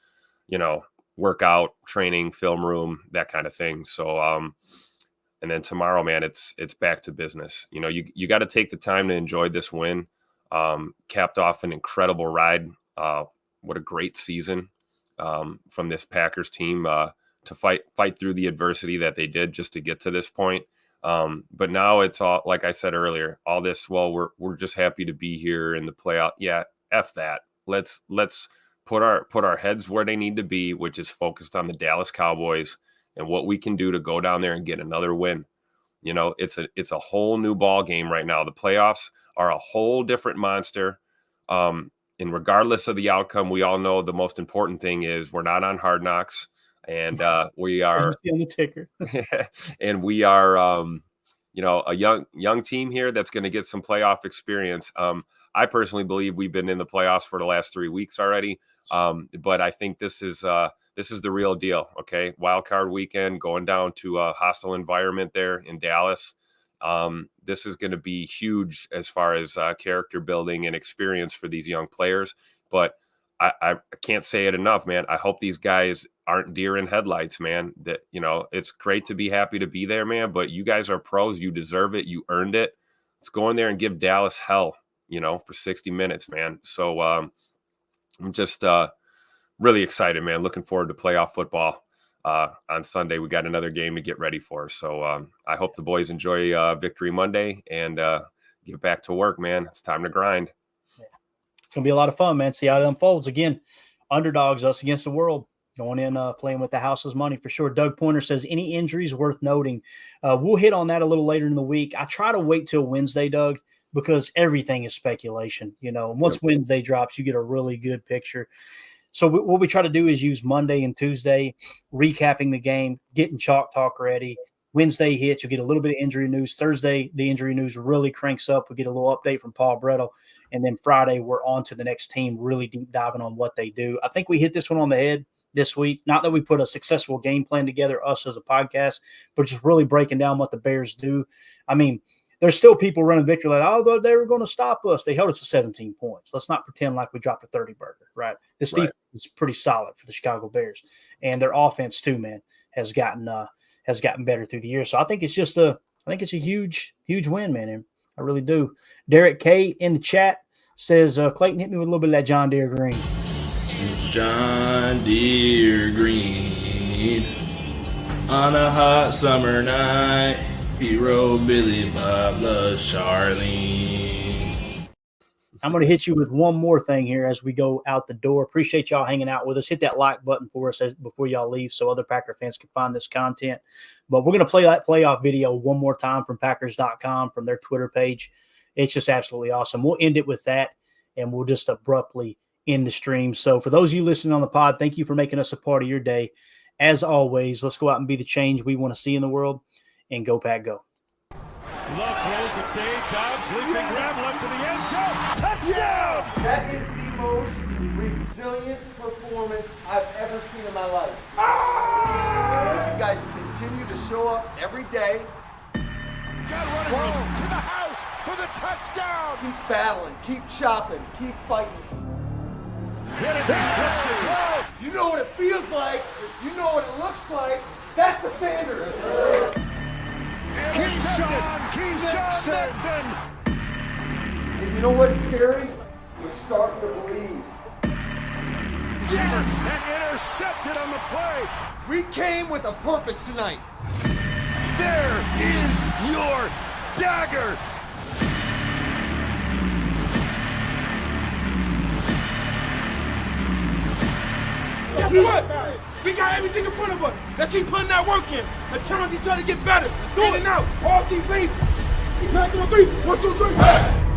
workout, training, film room, that kind of thing. So, and then tomorrow, man, it's back to business. You know, you got to take the time to enjoy this win. Capped off an incredible ride. What a great season from this Packers team to fight through the adversity that they did just to get to this point. But now it's all, like I said earlier, all this, well, we're just happy to be here in the playoff. Yeah, F that. Let's put our heads where they need to be, which is focused on the Dallas Cowboys and what we can do to go down there and get another win. You know, it's a whole new ball game right now. The playoffs are a whole different monster. And regardless of the outcome, we all know the most important thing is we're not on Hard Knocks, and we are on the ticker. and we are, you know, a young team here that's going to get some playoff experience. I personally believe we've been in the playoffs for the last 3 weeks already. But I think this is the real deal. Okay. Wild card weekend, going down to a hostile environment there in Dallas. This is going to be huge as far as character building and experience for these young players. But I can't say it enough, man. I hope these guys aren't deer in headlights, man. That, you know, it's great to be happy to be there, man, but you guys are pros. You deserve it. You earned it. Let's go in there and give Dallas hell, you know, for 60 minutes, man. So I'm just really excited, man. Looking forward to playoff football. On Sunday, we got another game to get ready for. So I hope the boys enjoy Victory Monday and get back to work, man. It's time to grind. Yeah. It's going to be a lot of fun, man. See how it unfolds. Again, underdogs, us against the world. Going in, playing with the house's money for sure. Doug Pointer says, any injuries worth noting? We'll hit on that a little later in the week. I try to wait till Wednesday, Doug, because everything is speculation. You know, and once Wednesday drops, you get a really good picture. So what we try to do is use Monday and Tuesday, recapping the game, getting Chalk Talk ready. Wednesday hits, you'll get a little bit of injury news. Thursday, the injury news really cranks up. We get a little update from Paul Brettel. And then Friday, we're on to the next team, really deep diving on what they do. I think we hit this one on the head this week. Not that we put a successful game plan together, us as a podcast, but just really breaking down what the Bears do. I mean, there's still people running victory like, oh, they were going to stop us. They held us to 17 points. Let's not pretend like we dropped a 30 burger, right? This defense is pretty solid for the Chicago Bears. And their offense too, man, has gotten better through the year. So I think it's just a huge, huge win, man. And I really do. Derek K in the chat says, Clayton, hit me with a little bit of that John Deere green. John Deere green on a hot summer night. He rode Billy Bob loves Charlene. I'm going to hit you with one more thing here as we go out the door. Appreciate y'all hanging out with us. Hit that like button for us before y'all leave so other Packer fans can find this content. But we're going to play that playoff video one more time from Packers.com, from their Twitter page. It's just absolutely awesome. We'll end it with that, and we'll just abruptly end the stream. So for those of you listening on the pod, thank you for making us a part of your day. As always, let's go out and be the change we want to see in the world, and go Pack go. Love throws the fade, Dobbs, leaping grab left to the end zone. Touchdown! That is the most resilient performance I've ever seen in my life. You guys continue to show up every day. Got running room to the house for the touchdown! Keep battling, keep chopping, keep fighting. Hit it, blitz the throw! You know what it feels like. You know what it looks like. That's the standard. Keyshawn Nixon! And you know what's scary? You're starting to believe. Yes! And intercepted on the play! We came with a purpose tonight. There is your dagger! Guess what? We got everything in front of us. Let's keep putting that work in. Let's challenge each other to get better. In and out. All these phases. Keep knocking on three. 1, 2, 3. Hey!